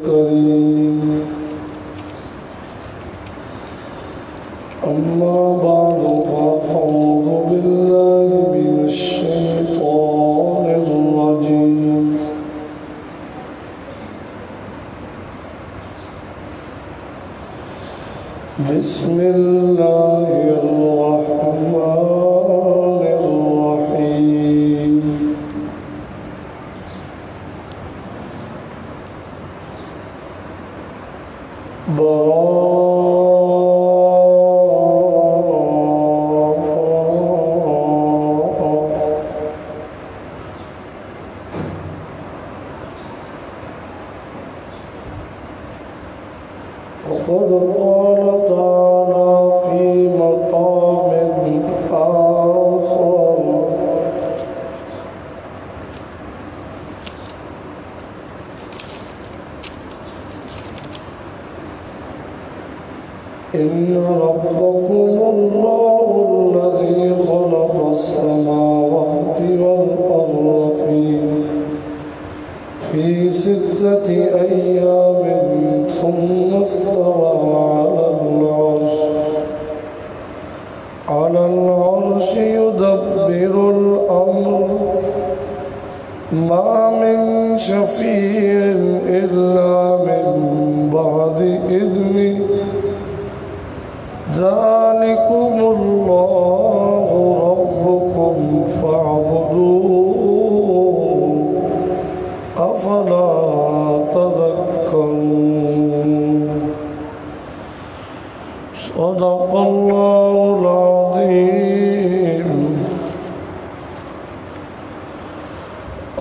کریم اما بعد فاعوذ باللہ من الشیطان الرجیم بسم اللہ الرحمن الرحیم وقد قال تعالى في مقام آخر إن ربكم الله الذي خلق السماوات والأرض في 6 أيام ثم استوى على العرش يدبر الأمر ما من شفيع إلا من بعد إذنه ذلكم الله ربكم فاعبدوه أفلا تذكرون صدق الله العظيم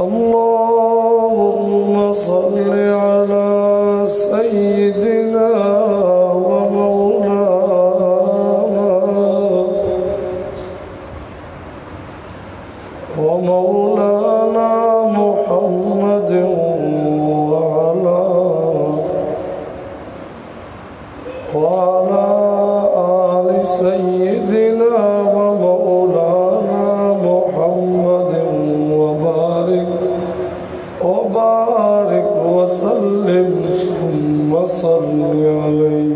اللهم صل على سيدنا ومولانا محمد وعلى آل سيدنا ومولانا محمد وبارك وسلم ثم صل عليه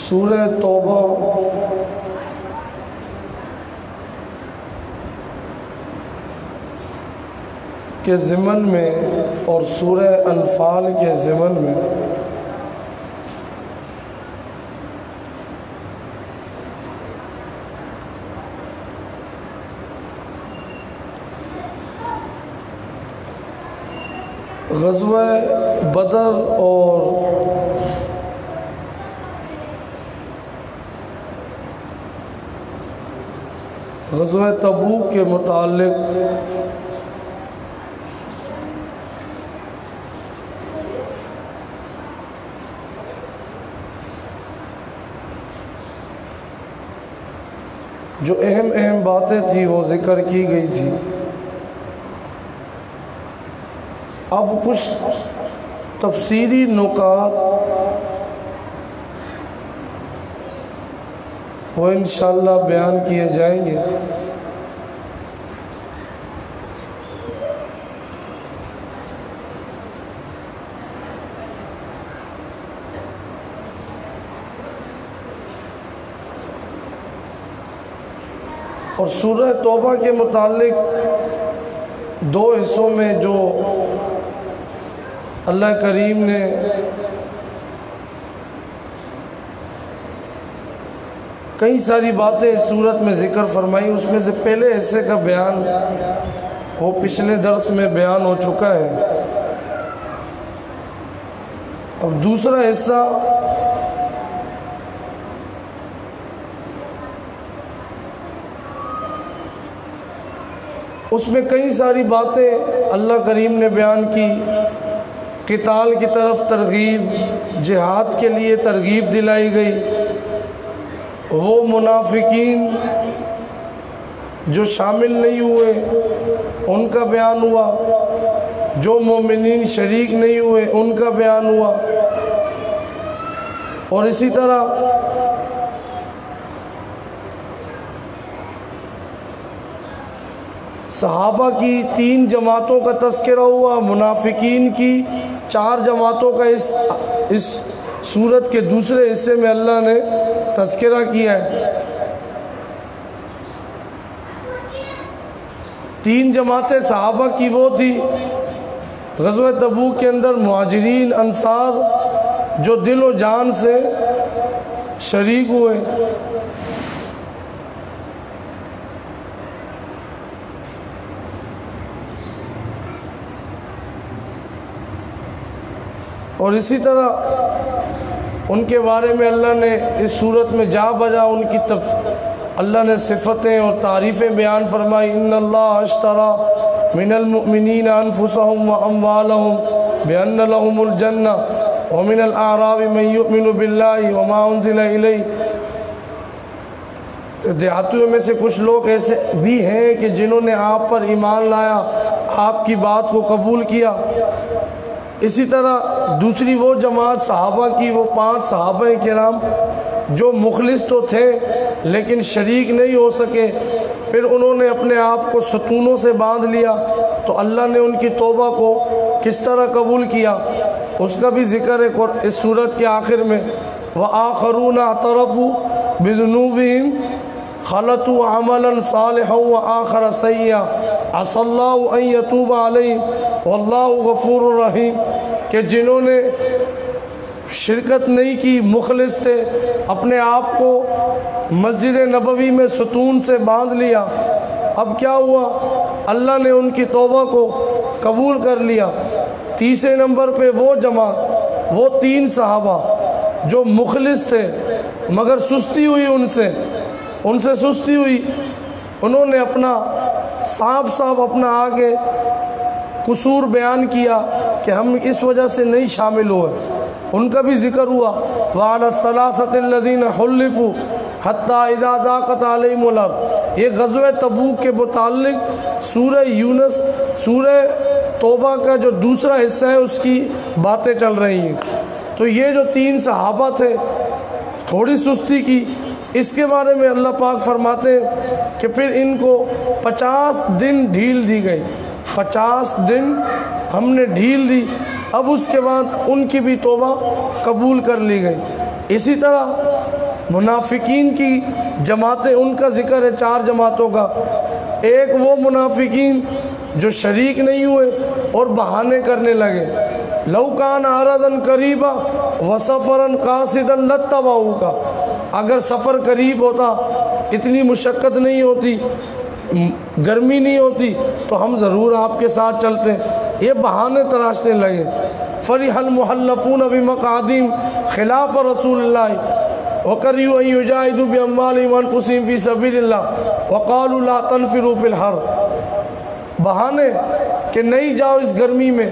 سورہ توبہ کے ضمن میں اور سورہ انفال کے ضمن میں غزوہ بدر اور غزوہ تبوک کے متعلق جو اہم باتیں تھیں وہ ذکر کی گئی تھی. اب کچھ تفصیلی نکات وہ انشاءاللہ بیان کیے جائیں گے. اور سورہ توبہ کے متعلق 2 حصوں میں جو اللہ کریم نے کئی ساری باتیں اس صورت میں ذکر فرمائی، اس میں سے پہلے حصے کا بیان وہ پچھلے درس میں بیان ہو چکا ہے. اب دوسرا حصہ اس میں کئی ساری باتیں اللہ کریم نے بیان کی. قتال کی طرف ترغیب، جہاد کے لیے ترغیب دلائی گئی. وہ منافقین جو شامل نہیں ہوئے ان کا بیان ہوا، جو مومنین شریک نہیں ہوئے ان کا بیان ہوا. اور اسی طرح صحابہ کی 3 جماعتوں کا تذکرہ ہوا، منافقین کی 4 جماعتوں کا اس سورت کے دوسرے حصے میں اللہ نے تذکرہ کیا ہے۔ 3 جماعتیں صحابہ کی وہ تھی غزوہ تبوک کے اندر مہاجرین انصار جو دل و جان سے شریک ہوئے، اور اسی طرح ان کے بارے میں اللہ نے اس صورت میں جا بجا ان کی اللہ نے صفتیں اور تعریفیں بیان فرمائی۔ ان اللہ اشترى من المؤمنین انفسهم واموالهم بان لهم الجنہ ومن الاعراب من یؤمن باللہ وما انزل الیہ۔ دیہاتیوں میں سے کچھ لوگ ایسے بھی ہیں کہ جنہوں نے آپ پر ایمان لایا، آپ کی بات کو قبول کیا۔ اسی طرح دوسری وہ جماعت صحابہ کی، وہ 5 صحابہ کرام جو مخلص تو تھے لیکن شریک نہیں ہو سکے، پھر انہوں نے اپنے آپ کو ستونوں سے باندھ لیا، تو اللہ نے ان کی توبہ کو کس طرح قبول کیا اس کا بھی ذکر ہے اس سورت کے آخر میں۔ وَآخَرُونَ اعْتَرَفُوا بِذُنُوبِهِمْ خَلَطُوا عَمَلًا صَالِحًا وَآخَرَ سَيِّئًا عَسَى اللَّهُ أَن يَتُوبَ عَلَيْهِمْ وَاللَّهُ غَفُورٌ رَحِيمٌ، کہ جنہوں نے شرکت نہیں کی، مخلص تھے، اپنے آپ کو مسجد نبوی میں ستون سے باندھ لیا، اب کیا ہوا؟ اللہ نے ان کی توبہ کو قبول کر لیا۔ تیسرے نمبر پہ وہ جماعت، وہ 3 صحابہ جو مخلص تھے مگر سستی ہوئی ان سے سستی ہوئی، انہوں نے اپنا صاف اپنا آگے قصور بیان کیا کہ ہم اس وجہ سے نہیں شامل ہوئے، ان کا بھی ذکر ہوا۔ وَعَلَى الثَّلَاثَةِ الَّذِينَ خُلِّفُوا حَتَّى إِذَا ضَاقَتْ عَلَيْهِمُ الْأَرْضُ، یہ غزوہ تبوک کے متعلق سورہ یونس، سورہ توبہ کا جو دوسرا حصہ ہے اس کی باتیں چل رہی ہیں۔ تو یہ جو 3 صحابہ تھے، تھوڑی سستی کی، اس کے بارے میں اللہ پاک فرماتے ہیں کہ پھر ان کو 50 دن ڈھیل دی گئی، 50 دن ہم نے ڈھیل دی، اب اس کے بعد ان کی بھی توبہ قبول کر لی گئی۔ اسی طرح منافقین کی جماعتیں، ان کا ذکر ہے 4 جماعتوں کا۔ ایک وہ منافقین جو شریک نہیں ہوئے اور بہانے کرنے لگے، لَوْ كَانَ عَرَضًا قَرِيبًا وَسَفَرًا قَاصِدًا لَاتَّبَعُوكَ، اگر سفر قریب ہوتا، اتنی مشقت نہیں ہوتی، گرمی نہیں ہوتی، تو ہم ضرور آپ کے ساتھ چلتے، یہ بہانے تراشنے لگے۔ فَرِحَ الْمُحَلَّفُونَ بِمَقْعَدِهِمْ خِلَافَ رَسُولِ اللَّهِ وَكَرِهُوا أَن يُجَاهِدُوا بِأَمْوَالِهِمْ وَأَنفُسِهِمْ فِي سَبِيلِ اللَّهِ وَقَالُوا لَا تَنْفِرُوا فِي الْحَرِّ، بہانے کہ نہیں جاؤ اس گرمی میں،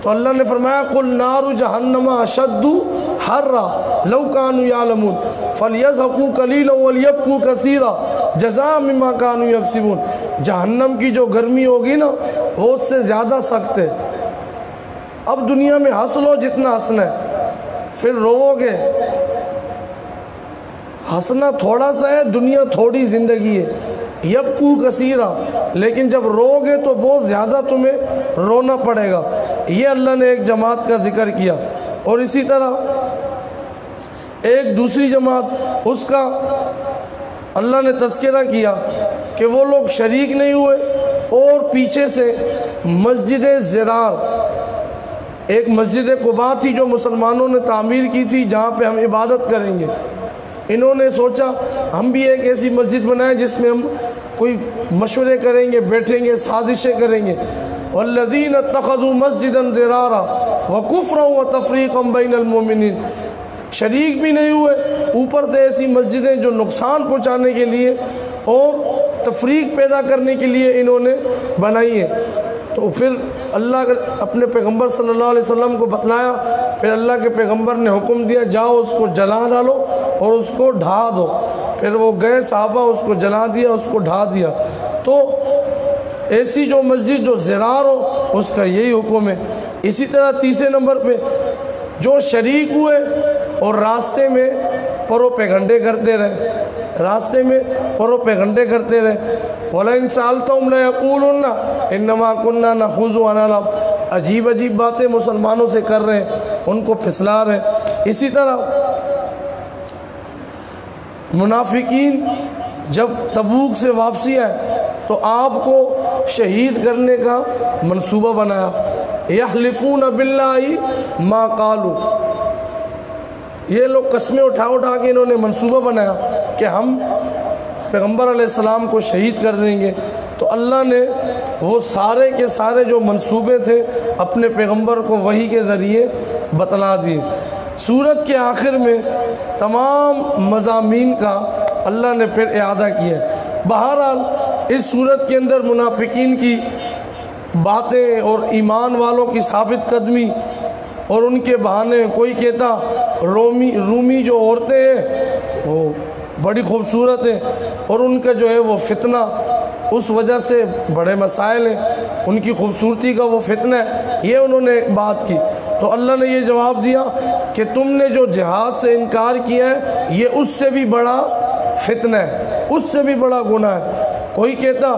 تو اللہ نے فرمایا قُلْ نَارُ جَهَنَّمَ أَشَدُّ حَرًّا لَوْ كَانُوا يَعْلَمُونَ فَلْيَضْحَكُوا قَلِيلًا وَلْيَبْكُوا كَثِيرًا جَزَاءً بِمَا كَانُوا يَكْسِبُونَ، جہنم کی جو گرمی ہوگی نا وہ اس سے زیادہ سخت ہے۔ اب دنیا میں ہنس لو جتنا ہنسنا ہے، پھر روو گے، ہنسنا تھوڑا سا ہے، دنیا تھوڑی زندگی ہے، یبکو کثیرا، لیکن جب رو گے تو بہت زیادہ تمہیں رونا پڑے گا۔ یہ اللہ نے ایک جماعت کا ذکر کیا، اور اسی طرح ایک دوسری جماعت، اس کا اللہ نے تذکرہ کیا کہ وہ لوگ شریک نہیں ہوئے، اور پیچھے سے مسجد زرار، ایک مسجد قباء تھی جو مسلمانوں نے تعمیر کی تھی جہاں پہ ہم عبادت کریں گے، انہوں نے سوچا ہم بھی ایک ایسی مسجد بنائیں جس میں ہم کوئی مشورے کریں گے، بیٹھیں گے، سازشیں کریں گے۔ والذین اتخذوا مسجدا ضرارا وکفرا وتفریقا بین المؤمنین، شریک بھی نہیں ہوئے، اوپر سے ایسی مسجدیں جو نقصان پہنچانے کے لیے اور تفریق پیدا کرنے کے لیے انہوں نے بنائی ہیں۔ تو پھر اللہ اپنے پیغمبر صلی اللہ علیہ وسلم کو بتلایا، پھر اللہ کے پیغمبر نے حکم دیا جاؤ اس کو جلا ڈالو اور اس کو ڈھا دو، پھر وہ گئے صحابہ، اس کو جلا دیا، اس کو ڈھا دیا۔ تو ایسی جو مسجد جو زرار ہو اس کا یہی حکم ہے۔ اسی طرح تیسرے نمبر پہ جو شریک ہوئے اور راستے میں پروپیگنڈے کرتے رہے، راستے میں پروپیگنڈے کرتے رہے۔ وَلَئِن سَأَلْتَهُمْ لَيَقُولُنَّ إِنَّمَا كُنَّا نَخُوضُ وَنَلْعَبُ، عجیب عجیب باتیں مسلمانوں سے کر رہے ہیں، ان کو پھسلا رہے ہیں۔ اسی طرح منافقین جب تبوک سے واپسی آئے تو آپ کو شہید کرنے کا منصوبہ بنایا۔ یحلفون باللہ ما قالوا، یہ لوگ قسمیں اٹھا اٹھا کے انہوں نے منصوبہ بنایا کہ ہم پیغمبر علیہ السلام کو شہید کر دیں گے۔ تو اللہ نے وہ سارے کے سارے جو منصوبے تھے اپنے پیغمبر کو وحی کے ذریعے بتلا دیے۔ سورت کے آخر میں تمام مضامین کا اللہ نے پھر اعادہ کیا۔ بہرحال اس سورت کے اندر منافقین کی باتیں اور ایمان والوں کی ثابت قدمی اور ان کے بہانے، کوئی کہتا رومی جو عورتیں ہیں وہ بڑی خوبصورت ہیں اور ان کا جو ہے وہ فتنہ، اس وجہ سے بڑے مسائل ہیں، ان کی خوبصورتی کا وہ فتنہ ہے، یہ انہوں نے ایک بات کی۔ تو اللہ نے یہ جواب دیا کہ تم نے جو جہاد سے انکار کیا ہے یہ اس سے بھی بڑا فتنہ ہے، اس سے بھی بڑا گناہ ہے۔ کوئی کہتا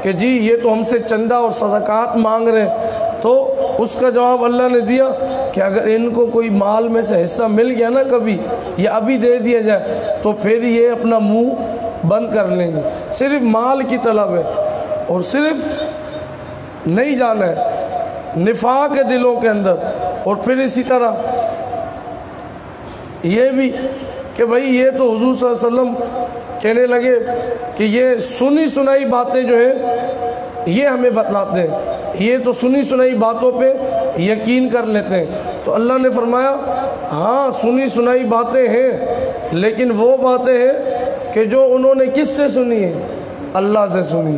کہ جی یہ تو ہم سے چندہ اور صدقات مانگ رہے ہیں، تو اس کا جواب اللہ نے دیا کہ اگر ان کو کوئی مال میں سے حصہ مل گیا نا کبھی، یا ابھی دے دیا جائے، تو پھر یہ اپنا منہ بند کر لیں گے۔ صرف مال کی طلب ہے اور صرف نہیں جانا ہے نفاق ہے دلوں کے اندر۔ اور پھر اسی طرح یہ بھی کہ بھائی یہ تو حضور صلی اللہ علیہ وسلم کہنے لگے کہ یہ سنی سنائی باتیں جو ہیں یہ ہمیں بتلاتے ہیں، یہ تو سنی سنائی باتوں پہ یقین کر لیتے ہیں۔ تو اللہ نے فرمایا ہاں سنی سنائی باتیں ہیں، لیکن وہ باتیں ہیں کہ جو انہوں نے کس سے سنی ہے؟ اللہ سے سنی،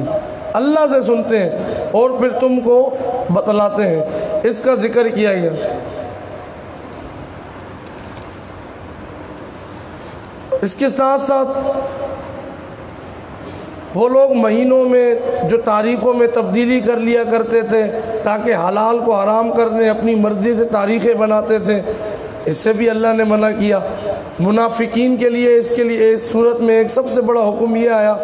اللہ سے سنتے ہیں اور پھر تم کو بتلاتے ہیں۔ اس کا ذکر کیا گیا۔ اس کے ساتھ ساتھ وہ لوگ مہینوں میں جو تاریخوں میں تبدیلی کر لیا کرتے تھے تاکہ حلال کو حرام کرنے اپنی مرضی سے تاریخیں بناتے تھے، اس سے بھی اللہ نے منع کیا۔ منافقین کے لیے اس صورت میں ایک سب سے بڑا حکم یہ آیا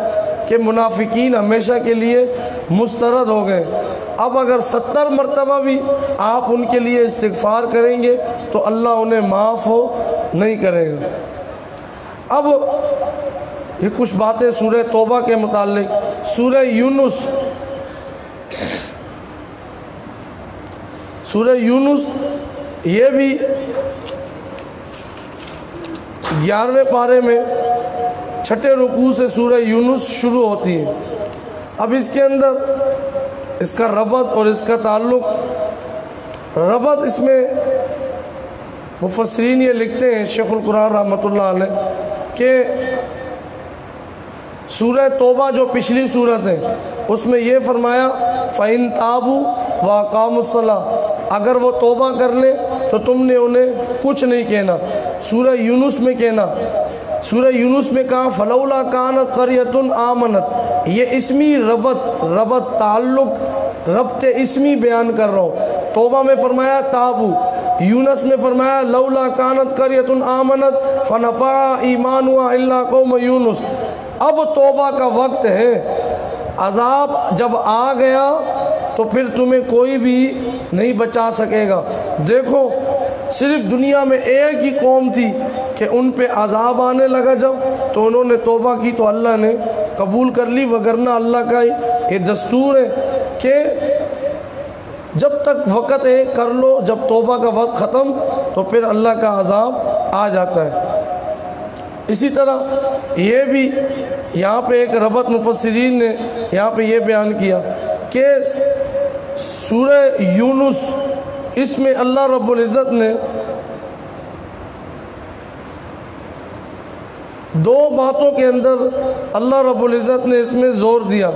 کہ منافقین ہمیشہ کے لیے مسترد ہو گئے۔ اب اگر 70 مرتبہ بھی آپ ان کے لیے استغفار کریں گے تو اللہ انہیں معاف نہیں کرے گا۔ اب یہ کچھ باتیں سورہ توبہ کے متعلق۔ سورہ یونس یہ بھی 11ویں پارے میں 6 رکوع سے سورہ یونس شروع ہوتی ہے۔ اب اس کے اندر اس کا ربط اور اس کا تعلق، ربط اس میں مفسرین یہ لکھتے ہیں، شیخ القرآن رحمۃ اللہ علیہ، کہ سورہ توبہ جو پچھلی صورت ہے اس میں یہ فرمایا فَإِن تَابُوا وَأَقَامُوا الصَّلَاةَ، اگر وہ توبہ کر لیں تو تم نے انہیں کچھ نہیں کہنا۔ سورہ یونس میں کہنا، سورہ یونس میں کہا فَلَوْلَا كَانَتْ قَرْيَةٌ آمَنَتْ، یہ اسمی ربط تعلق ربط اسمی بیان کر رہا ہوں۔ توبہ میں فرمایا تابو، یونس میں فرمایا لولا کانت قریۃ آمنت فنفع ایمانها الا قوم یونس۔ اب توبہ کا وقت ہے، عذاب جب آ گیا تو پھر تمہیں کوئی بھی نہیں بچا سکے گا۔ دیکھو صرف دنیا میں ایک ہی قوم تھی کہ ان پہ عذاب آنے لگا جب تو انہوں نے توبہ کی تو اللہ نے قبول کر لی، وگرنہ اللہ کا یہ دستور ہے کہ جب تک وقت ہے کر لو، جب توبہ کا وقت ختم تو پھر اللہ کا عذاب آ جاتا ہے۔ اسی طرح یہ بھی یہاں پہ ایک ربط مفسرین نے یہاں پہ یہ بیان کیا کہ سورہ یونس اس میں اللہ رب العزت نے 2 باتوں کے اندر اللہ رب العزت نے اس میں زور دیا،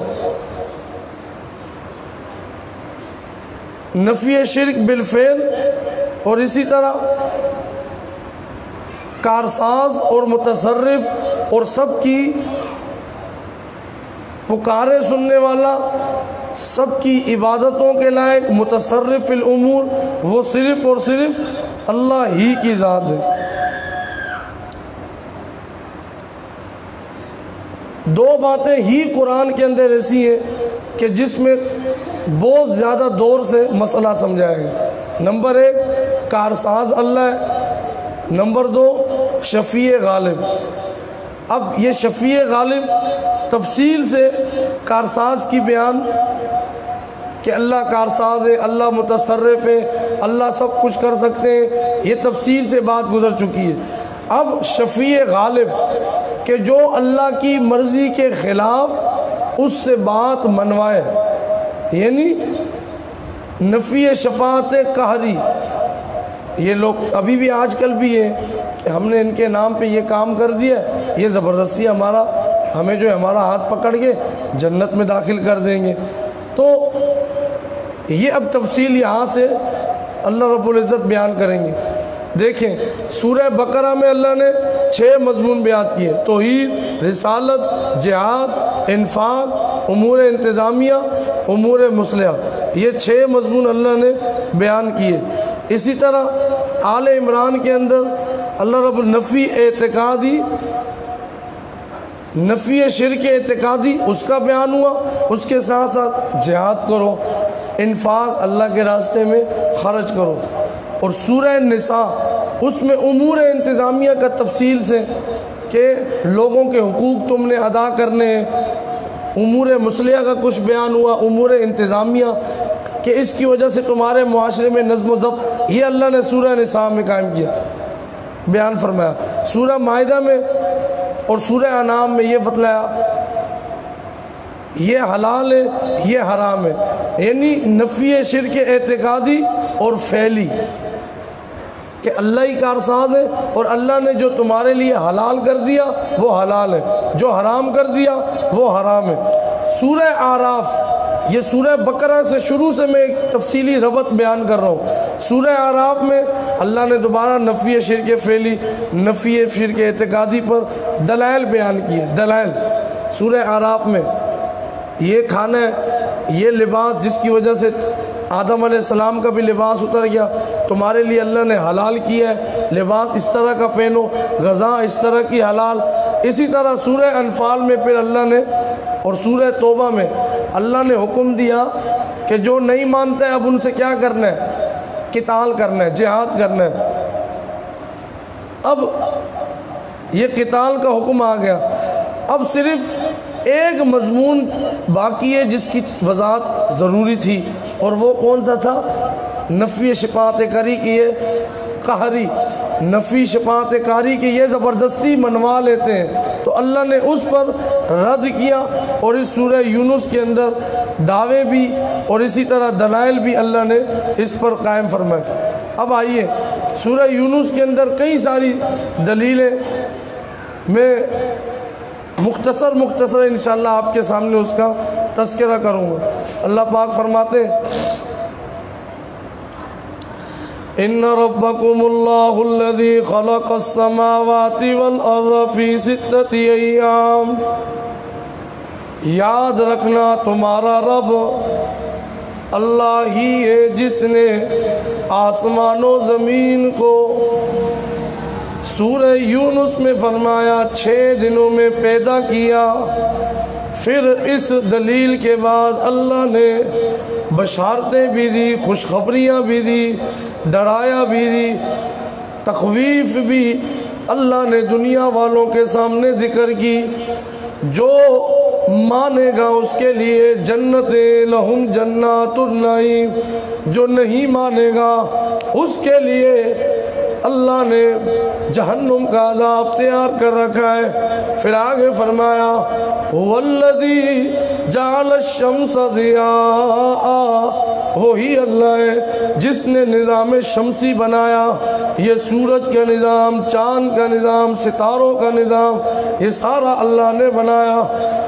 نفی شرک بالفعل اور اسی طرح کارساز اور متصرف اور سب کی پکارے سننے والا، سب کی عبادتوں کے لائق متصرف فی الامور، وہ صرف اور صرف اللہ ہی کی ذات ہے۔ دو باتیں ہی قرآن کے اندر ایسی ہیں کہ جس میں بہت زیادہ دور سے مسئلہ سمجھایا گیا۔ نمبر 1 کارساز اللہ ہے، نمبر 2 شفیع غالب۔ اب یہ شفیع غالب تفصیل سے کارساز کی بیان کہ اللہ کارساز ہے، اللہ متصرف ہے، اللہ سب کچھ کر سکتے ہیں، یہ تفصیل سے بات گزر چکی ہے۔ اب شفیع غالب کہ جو اللہ کی مرضی کے خلاف اس سے بات منوائے، یعنی نفی شفاعت قہری۔ یہ لوگ ابھی بھی آج کل بھی ہیں کہ ہم نے ان کے نام پہ یہ کام کر دیا، یہ زبردستی ہمیں جو ہمارا ہاتھ پکڑ کے جنت میں داخل کر دیں گے۔ تو یہ اب تفصیل یہاں سے اللہ رب العزت بیان کریں گے۔ دیکھیں سورہ بقرہ میں اللہ نے 6 مضمون بیان کیے: توحید، رسالت، جہاد، انفاق، امور انتظامیہ، امور مصلحہ۔ یہ 6 مضمون اللہ نے بیان کیے۔ اسی طرح آل عمران کے اندر اللہ رب نفی اعتقادی، نفی شرک اعتقادی اس کا بیان ہوا، اس کے ساتھ ساتھ جہاد کرو، انفاق اللہ کے راستے میں خرچ کرو۔ اور سورہ نساء اس میں امور انتظامیہ کا تفصیل سے کہ لوگوں کے حقوق تم نے ادا کرنے ہیں، امور مصلحہ کا کچھ بیان ہوا، امور انتظامیہ کہ اس کی وجہ سے تمہارے معاشرے میں نظم و ضبط، یہ اللہ نے سورہ نساء میں قائم کیا، بیان فرمایا۔ سورہ مائدہ میں اور سورہ انعام میں یہ بتلایا یہ حلال ہے، یہ حرام ہے، یعنی نفی شرک اعتقادی اور فعلی کہ اللہ ہی کارساز ہے، اور اللہ نے جو تمہارے لیے حلال کر دیا وہ حلال ہے، جو حرام کر دیا وہ حرام ہے۔ سورہ اعراف، یہ سورہ بقرہ سے شروع سے میں ایک تفصیلی ربط بیان کر رہا ہوں۔ سورہ اعراف میں اللہ نے دوبارہ نفی شرک فعلی، نفی شرک اعتقادی پر دلائل بیان کیے۔ دلائل سورہ اعراف میں یہ کھانا ہے، یہ لباس جس کی وجہ سے آدم علیہ السلام کا بھی لباس اتر گیا، تمہارے لیے اللہ نے حلال کیا ہے، لباس اس طرح کا پہنو، غذا اس طرح کی حلال۔ اسی طرح سورہ انفال میں پھر اللہ نے اور سورہ توبہ میں اللہ نے حکم دیا کہ جو نہیں مانتا ہے اب ان سے کیا کرنا ہے، قتال کرنا ہے، جہاد کرنا ہے۔ اب یہ قتال کا حکم آ گیا، اب صرف ایک مضمون باقی ہے جس کی وضاحت ضروری تھی، اور وہ کون سا تھا؟ نفی شفاعت قہری کی یہ قہری، نفی شفاعت قہری کی یہ زبردستی منوا لیتے ہیں، تو اللہ نے اس پر رد کیا، اور اس سورہ یونس کے اندر دعوے بھی اور اسی طرح دلائل بھی اللہ نے اس پر قائم فرمائے۔ اب آئیے سورہ یونس کے اندر کئی ساری دلیلیں میں مختصر انشاءاللہ آپ کے سامنے اس کا تذکرہ کروں گا۔ اللہ پاک فرماتے ہیں ان ربکم اللہ الذی خلق السماوات والارض فی 6 ایام، یاد رکھنا تمہارا رب اللہ ہی ہے جس نے آسمان و زمین کو، سورہ یونس میں فرمایا 6 دنوں میں پیدا کیا۔ پھر اس دلیل کے بعد اللہ نے بشارتیں بھی دی، خوشخبریاں بھی دی، ڈرایا بھی دی، تخویف بھی اللہ نے دنیا والوں کے سامنے ذکر کی۔ جو مانے گا اس کے لیے جنتیں، لہم جنات النعیم، جو نہیں مانے گا اس کے لیے اللہ نے جہنم کا عذاب تیار کر رکھا ہے۔ پھر آگے فرمایا والذی جعل الشمس ضیاء، وہی اللہ ہے جس نے نظام شمسی بنایا، یہ سورج کا نظام، چاند کا نظام، ستاروں کا نظام، یہ سارا اللہ نے بنایا۔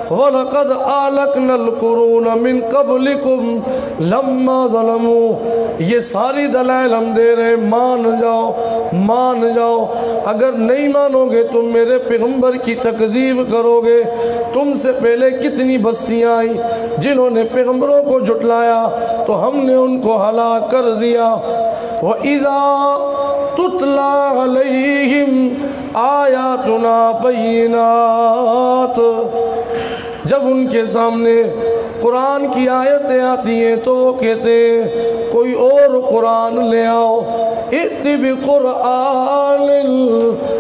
وَلَقَدْ أَهْلَكْنَا الْقُرُونَ مِنْ قَبْلِكُمْ لَمَّا ظَلَمُوا، یہ ساری دلائل ہم دے رہے، مان جاؤ۔ اگر نہیں مانو گے تم میرے پیغمبر کی تکذیب کرو گے۔ تم سے پہلے کتنی بستیاں آئیں جنہوں نے پیغمبروں کو جھٹلایا تو ہم نے ان کو ہلاک کر دیا۔ وَإِذَا تُتْلَى عَلَيْهِمْ آیاتنا بینات، جب ان کے سامنے قرآن کی آیتیں آتی ہیں تو وہ کہتے ہیں کوئی اور قرآن لے آؤ، ائت بقرآن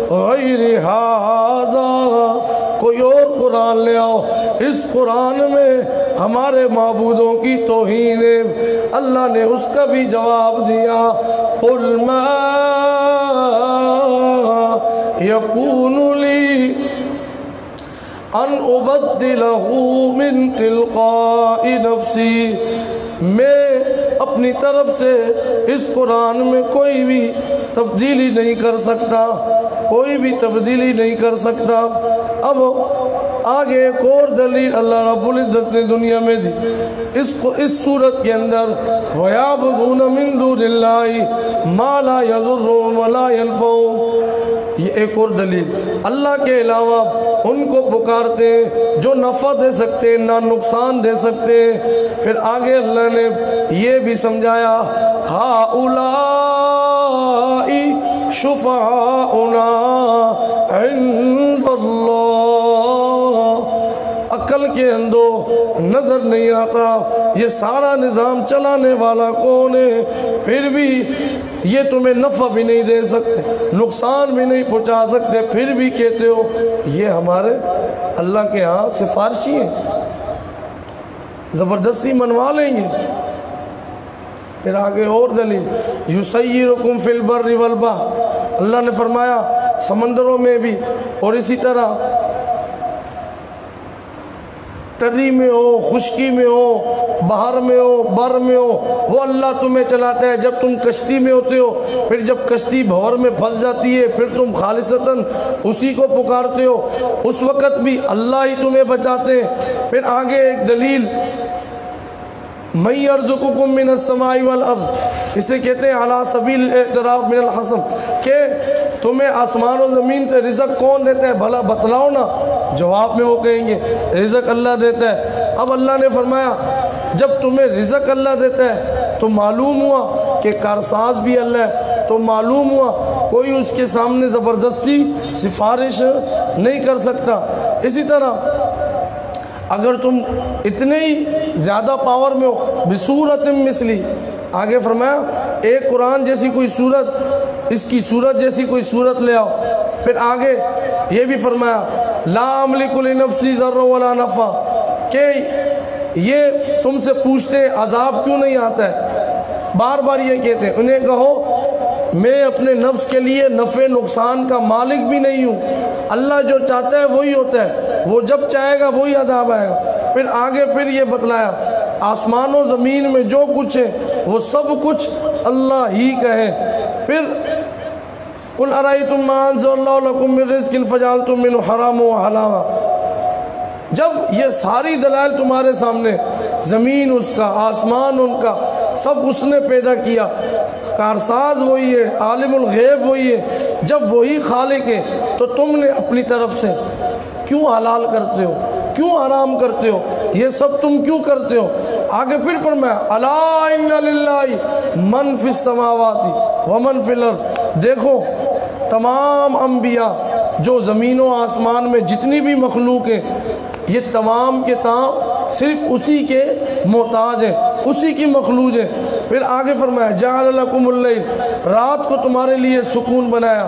غیر ھذا، کوئی اور قرآن لے آؤ، اس قرآن میں ہمارے معبودوں کی توہین ہے۔ اللہ نے اس کا بھی جواب دیا، قل ما یکون لی ان ابدلہ من تلقاء نفسی، میں اپنی طرف سے اس قرآن میں کوئی بھی تبدیلی نہیں کر سکتا، کوئی بھی تبدیلی نہیں کر سکتا۔ اب آگے ایک اور دلیل اللہ رب العزت نے دنیا میں دی اس صورت کے اندر، وَيَعْبُدُونَ مِن دُونِ اللَّهِ مَا لَا يَضُرُّهُمْ وَلَا يَنفَعُهُمْ، یہ ایک اور دلیل، اللہ کے علاوہ ان کو پکارتے ہیں جو نفع دے سکتے ہیں نہ نقصان دے سکتے ہیں۔ پھر آگے اللہ نے یہ بھی سمجھایا، هَؤُلَاءِ شُفَعَاؤُنَا عِندَ اللَّهِ، عقل کے اندو نظر نہیں آتا یہ سارا نظام چلانے والا کون ہے، پھر بھی یہ تمہیں نفع بھی نہیں دے سکتے، نقصان بھی نہیں پہنچا سکتے، پھر بھی کہتے ہو یہ ہمارے اللہ کے ہاں سفارشی ہیں، زبردستی منوا لیں گے۔ پھر آگے اور دلیل، یسیرکم فی البر والبحر، اللہ نے فرمایا سمندروں میں بھی اور اسی طرح تری میں ہو، خشکی میں ہو، بحر میں ہو، بر میں ہو، وہ اللہ تمہیں چلاتا ہے۔ جب تم کشتی میں ہوتے ہو، پھر جب کشتی بھور میں پھنس جاتی ہے، پھر تم خالصتاً اسی کو پکارتے ہو، اس وقت بھی اللہ ہی تمہیں بچاتے ہیں۔ پھر آگے ایک دلیل، مَن یرزقکم من السماء والارض، اسے کہتے ہیں علی سبیل الاعتراف من الحسن، کہ تمہیں آسمان و زمین سے رزق کون دیتا ہے، بھلا بتلاؤ نا۔ جواب میں وہ کہیں گے رزق اللہ دیتا ہے۔ اب اللہ نے فرمایا جب تمہیں رزق اللہ دیتا ہے تو معلوم ہوا کہ کارساز بھی اللہ ہے، تو معلوم ہوا کوئی اس کے سامنے زبردستی سفارش نہیں کر سکتا۔ اسی طرح اگر تم اتنے ہی زیادہ پاور میں ہو، بصورت مثلی، آگے فرمایا ایک قرآن جیسی کوئی صورت، اس کی صورت جیسی کوئی صورت لے آؤ۔ پھر آگے یہ بھی فرمایا لا املک لنفسی ضرا ولا نفع، کہ یہ تم سے پوچھتے ہیں عذاب کیوں نہیں آتا ہے، بار بار یہ کہتے ہیں، انہیں کہو میں اپنے نفس کے لیے نفع نقصان کا مالک بھی نہیں ہوں، اللہ جو چاہتا ہے وہی ہوتا ہے، وہ جب چاہے گا وہی عذاب آئے گا۔ پھر آگے پھر یہ بتلایا آسمان و زمین میں جو کچھ ہے وہ سب کچھ اللہ ہی کا ہے۔ پھر قل ارأیتم ما انزل اللہ لکم من رزق فجعلتم منہ حراما وحلالا، جب یہ ساری دلائل تمہارے سامنے، زمین اس کا، آسمان ان کا، سب اس نے پیدا کیا، کارساز وہی ہے، عالم الغیب وہی ہے، جب وہی خالق ہے تو تم نے اپنی طرف سے کیوں حلال کرتے ہو، کیوں حرام کرتے ہو، یہ سب تم کیوں کرتے ہو؟ آگے پھر فرمایا الا ان للہ من فی السماوات ومن فی الارض، دیکھو تمام انبیاء جو زمین و آسمان میں جتنی بھی مخلوق ہیں یہ تمام کے تمام صرف اسی کے محتاج ہیں، اسی کی مخلوق ہیں۔ پھر آگے فرمایا جعل لکم اللیل، رات کو تمہارے لیے سکون بنایا،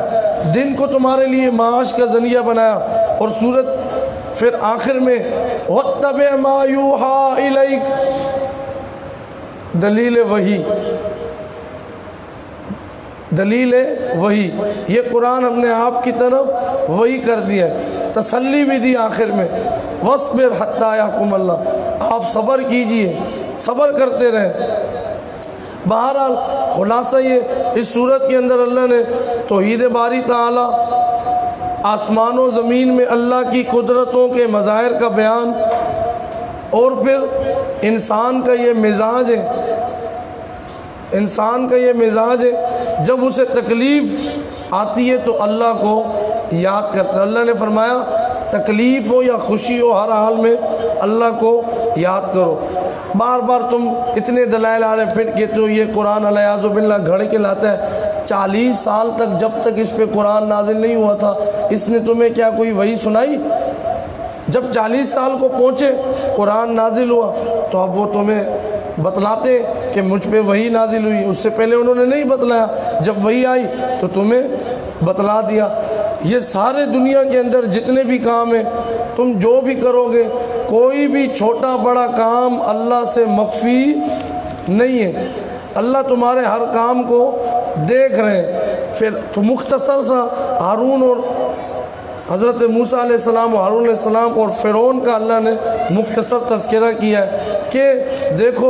دن کو تمہارے لیے معاش کا ذریعہ بنایا، اور سورت پھر آخر میں وَاتَّبِعْ مَا يُوحَىٰ إِلَيْكَ، دلیل وحی، دلیل وحی، یہ قرآن ہم نے آپ کی طرف وحی کر دیا ہے، تسلی بھی دی آخر میں وَاصْبِرْ حَتَّىٰ يَحْكُمَ اللَّهُ، آپ صبر کیجئے، صبر کرتے رہیں۔ بہرحال خلاصہ یہ اس صورت کے اندر اللہ نے توحید باری تعالی، آسمان و زمین میں اللہ کی قدرتوں کے مظاہر کا بیان، اور پھر انسان کا یہ مزاج ہے، انسان کا یہ مزاج ہے جب اسے تکلیف آتی ہے تو اللہ کو یاد کرتا ہے۔ اللہ نے فرمایا تکلیف ہو یا خوشی ہو ہر حال میں اللہ کو یاد کرو۔ بار بار تم اتنے دلائل آ رہے، پھر کہتے ہو یہ قرآن علیہ باللہ گھڑ کے لاتا ہے، 40 سال تک جب تک اس پہ قرآن نازل نہیں ہوا تھا اس نے تمہیں کیا کوئی وحی سنائی؟ جب 40 سال کو پہنچے قرآن نازل ہوا تو اب وہ تمہیں بتلاتے کہ مجھ پہ وحی نازل ہوئی، اس سے پہلے انہوں نے نہیں بتلایا، جب وحی آئی تو تمہیں بتلا دیا۔ یہ سارے دنیا کے اندر جتنے بھی کام ہیں تم جو بھی کرو گے، کوئی بھی چھوٹا بڑا کام اللہ سے مخفی نہیں ہے، اللہ تمہارے ہر کام کو دیکھ رہے ہیں۔ پھر تو مختصر سا ہارون اور حضرت موسیٰ علیہ السلام اور ہارون علیہ السلام اور فرعون کا اللہ نے مختصر تذکرہ کیا ہے کہ دیکھو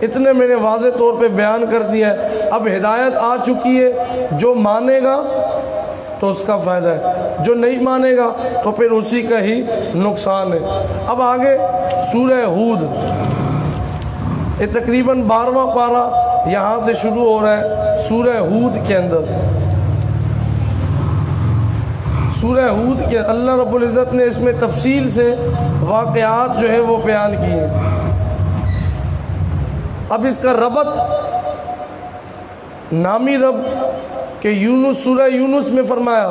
اتنے میں نے واضح طور پہ بیان کر دیا ہے، اب ہدایت آ چکی ہے، جو مانے گا تو اس کا فائدہ ہے، جو نہیں مانے گا تو پھر اسی کا ہی نقصان ہے۔ اب آگے سورہ ہود، یہ تقریباً 12واں پارہ یہاں سے شروع ہو رہا ہے سورہ ہود کے اندر۔ سورہ ہود کے اللہ رب العزت نے اس میں تفصیل سے واقعات جو ہے وہ بیان کیے ہیں۔ اب اس کا ربط نامی ربط کہ یونس، سورہ یونس میں فرمایا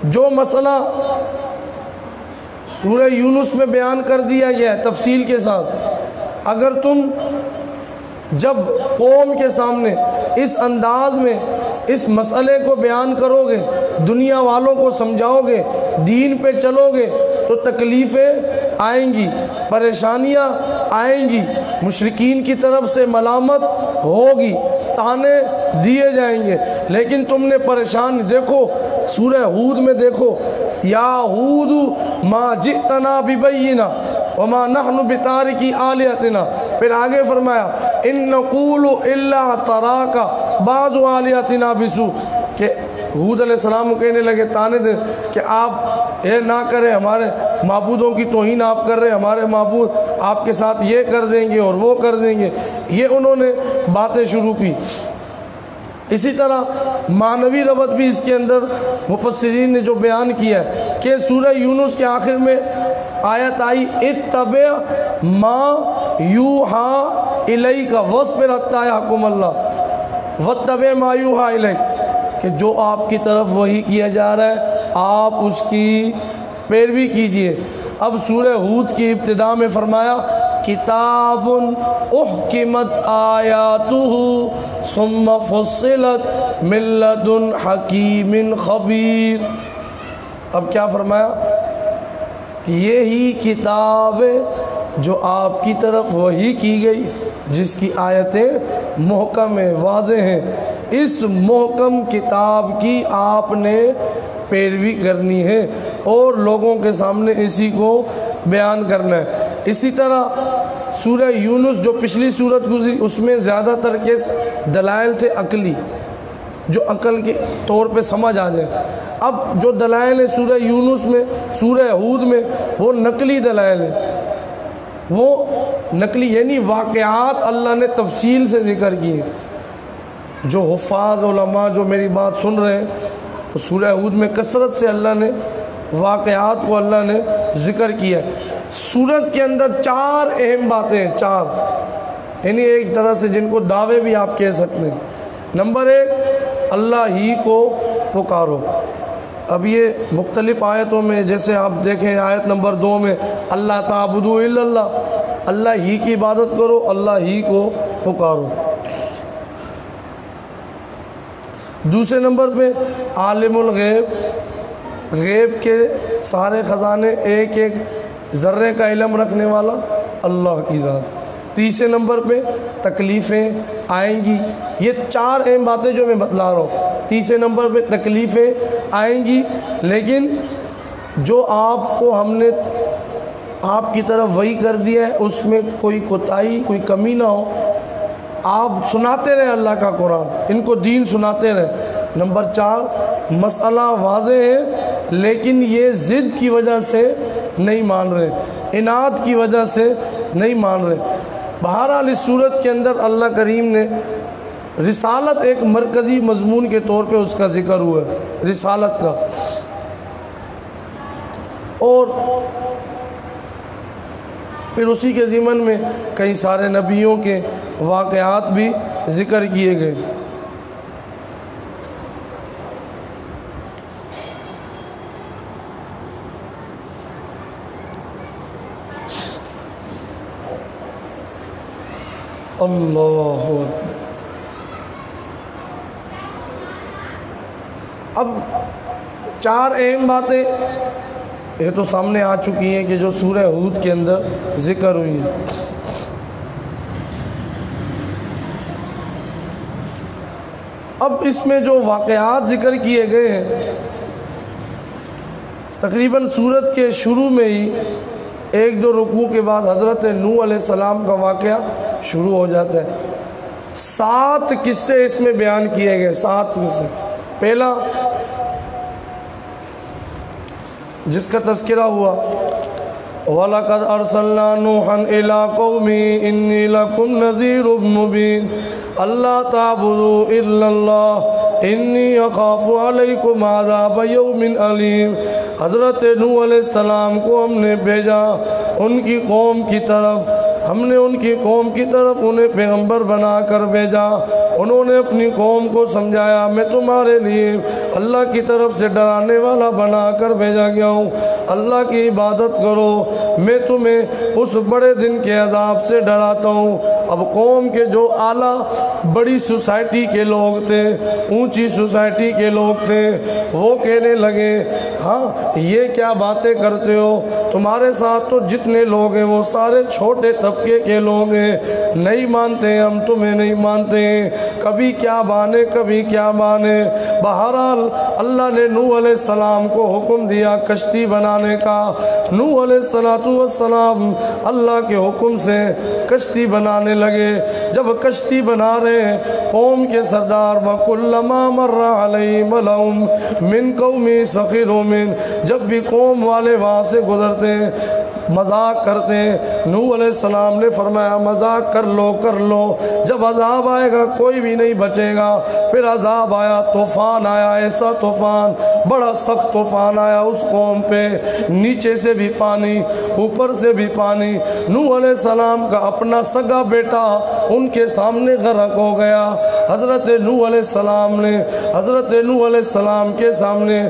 جو مسئلہ سورہ یونس میں بیان کر دیا گیا ہے تفصیل کے ساتھ، اگر تم جب قوم کے سامنے اس انداز میں اس مسئلے کو بیان کرو گے، دنیا والوں کو سمجھاؤ گے، دین پہ چلو گے تو تکلیفیں آئیں گی، پریشانیاں آئیں گی، مشرکین کی طرف سے ملامت ہوگی، تانے دیے جائیں گے، لیکن تم نے پریشان دیکھو سورہ ہود میں دیکھو، یا ہود ما جئتنا ببینہ وما نحن بتارکی آلیتنا، پھر آگے فرمایا ان نقول الا تراک بعض آلیتنا بسوء، کہ ہود علیہ السلام کہنے لگے تانے دے کہ آپ یہ نہ کریں، ہمارے معبودوں کی توہین آپ کر رہے ہیں، ہمارے معبود آپ کے ساتھ یہ کر دیں گے اور وہ کر دیں گے، یہ انہوں نے باتیں شروع کی۔ اسی طرح معنوی ربط بھی اس کے اندر مفسرین نے جو بیان کیا ہے کہ سورہ یونس کے آخر میں آیت آئی اتبع ما یوحی الیک واصبر حتی یحکم اللہ واتبع ما یوحی الیک، کہ جو آپ کی طرف وحی کیا جا رہا ہے آپ اس کی پیروی کیجئے۔ اب سورہ ہود کی ابتدا میں فرمایا کتاب احکمت آیاتہ ثم فصلت من لدن حکیم خبیر۔ اب کیا فرمایا کہ یہی کتاب ہے جو آپ کی طرف وحی کی گئی، جس کی آیتیں محکم ہیں، واضح ہیں، اس محکم کتاب کی آپ نے پیروی کرنی ہے اور لوگوں کے سامنے اسی کو بیان کرنا ہے۔ اسی طرح سورہ یونس جو پچھلی صورت گزری اس میں زیادہ تر کے دلائل تھے عقلی، جو عقل کے طور پہ سمجھ آ جائے۔ اب جو دلائل ہیں سورہ یونس میں، سورہ ہود میں، وہ نقلی دلائل ہیں، وہ نقلی یعنی واقعات اللہ نے تفصیل سے ذکر کیے۔ جو حفاظ علماء جو میری بات سن رہے ہیں تو سورہ ہود میں کثرت سے اللہ نے واقعات کو اللہ نے ذکر کیا ہے۔ سورت کے اندر 4 اہم باتیں ہیں، 4 یعنی ایک طرح سے جن کو دعوے بھی آپ کہہ سکتے ہیں۔ نمبر 1 اللہ ہی کو پکارو۔ اب یہ مختلف آیتوں میں جیسے آپ دیکھیں آیت نمبر 2 میں اللہ تعبدوا الا اللہ، اللہ ہی کی عبادت کرو، اللہ ہی کو پکارو۔ دوسرے نمبر پہ عالم الغیب، غیب کے سارے خزانے ایک ایک ذرے کا علم رکھنے والا اللہ کی ذات۔ تیسرے نمبر پہ تکلیفیں آئیں گی، یہ 4 اہم باتیں جو میں بتلا رہا ہوں۔ تیسرے نمبر پہ تکلیفیں آئیں گی، لیکن جو آپ کو ہم نے آپ کی طرف وحی کر دیا ہے اس میں کوئی کوتاہی کوئی کمی نہ ہو، آپ سناتے رہے اللہ کا قرآن، ان کو دین سناتے رہے۔ نمبر 4 مسئلہ واضح ہے لیکن یہ ضد کی وجہ سے نہیں مان رہے، اناد کی وجہ سے نہیں مان رہے۔ بہرحال اس صورت کے اندر اللہ کریم نے رسالت ایک مرکزی مضمون کے طور پہ اس کا ذکر ہوا ہے، رسالت کا، اور پھر اسی کے ضمن میں کئی سارے نبیوں کے واقعات بھی ذکر کیے گئے۔ اللہ اکبر۔ اب چار اہم باتیں یہ تو سامنے آ چکی ہیں کہ جو سورہ ہود کے اندر ذکر ہوئی ہیں۔ اب اس میں جو واقعات ذکر کیے گئے ہیں، تقریباً سورت کے شروع میں ہی ایک دو رکوع کے بعد حضرت نوح علیہ السلام کا واقعہ شروع ہو جاتا ہے۔ 7 قصے اس میں بیان کیے گئے، 7 قصے۔ پہلا جس کا تذکرہ ہوا، وَلَقَدْ أَرْسَلْنَا نُوحًا إِلَىٰ قَوْمِهِ إِنِّي لَكُمْ نَذِيرٌ مُّبِينٌ أَلَّا تَعْبُدُوا إِلَّا اللَّهَ إِنِّي أَخَافُ عَلَيْكُمْ عَذَابَ يَوْمٍ أَلِيمٍ۔ حضرت نوح علیہ السلام کو ہم نے بھیجا ان کی قوم کی طرف، ہم نے ان کی قوم کی طرف انہیں پیغمبر بنا کر بھیجا۔ انہوں نے اپنی قوم کو سمجھایا میں تمہارے لیے اللہ کی طرف سے ڈرانے والا بنا کر بھیجا گیا ہوں، اللہ کی عبادت کرو، میں تمہیں اس بڑے دن کے عذاب سے ڈراتا ہوں۔ اب قوم کے جو اعلیٰ بڑی سوسائٹی کے لوگ تھے، اونچی سوسائٹی کے لوگ تھے، وہ کہنے لگے ہاں یہ کیا باتیں کرتے ہو، تمہارے ساتھ تو جتنے لوگ ہیں وہ سارے چھوٹے طبقے کے لوگ ہیں، نہیں مانتے ہم تمہیں نہیں مانتے ہیں، کبھی کیا بانے کبھی کیا بانے۔ بہرحال اللہ نے نوح علیہ السلام کو حکم دیا کشتی بنانے کا۔ نوح علیہ السلام اللہ کے حکم سے کشتی بنانے لگے۔ جب کشتی بنا رہے ہیں قوم کے سردار وَكُلَّمَا مَرَّ عَلَيْهِ مَلَأٌ مِّن قَوْمِهِ سَخِرُوا مِنْهُ، جب بھی قوم والے وہاں سے گزرتے ہیں مذاق کرتے ہیں۔ نوح علیہ السلام نے فرمایا مذاق کر لو، جب عذاب آئے گا کوئی بھی نہیں بچے گا۔ پھر عذاب آیا، طوفان آیا، ایسا طوفان، بڑا سخت طوفان آیا اس قوم پہ، نیچے سے بھی پانی اوپر سے بھی پانی۔ نوح علیہ السلام کا اپنا سگا بیٹا ان کے سامنے غرق ہو گیا۔ حضرت نوح علیہ السلام کے سامنے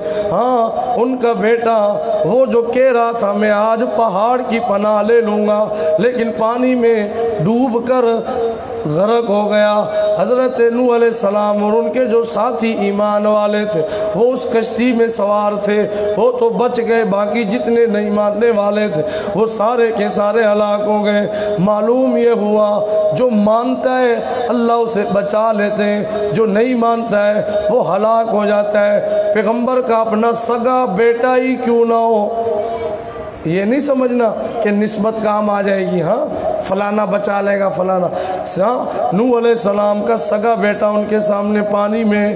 ان کا بیٹا وہ جو کہہ رہا تھا میں آج پہاڑ کی پناہ لے لوں گا، لیکن پانی میں ڈوب کر غرق ہو گیا۔ حضرت نوح علیہ السلام اور ان کے جو ساتھی ایمان والے تھے وہ اس کشتی میں سوار تھے، وہ تو بچ گئے، باقی جتنے نہیں ماننے والے تھے وہ سارے کے سارے ہلاک ہو گئے۔ معلوم یہ ہوا جو مانتا ہے اللہ اسے بچا لیتے ہیں، جو نہیں مانتا ہے وہ ہلاک ہو جاتا ہے۔ پیغمبر کا اپنا سگا بیٹا ہی کیوں نہ ہو، یہ نہیں سمجھنا کہ نسبت کام آ جائے گی، ہاں فلانا بچا لے گا فلانا۔ نوح علیہ السلام کا سگا بیٹا ان کے سامنے پانی میں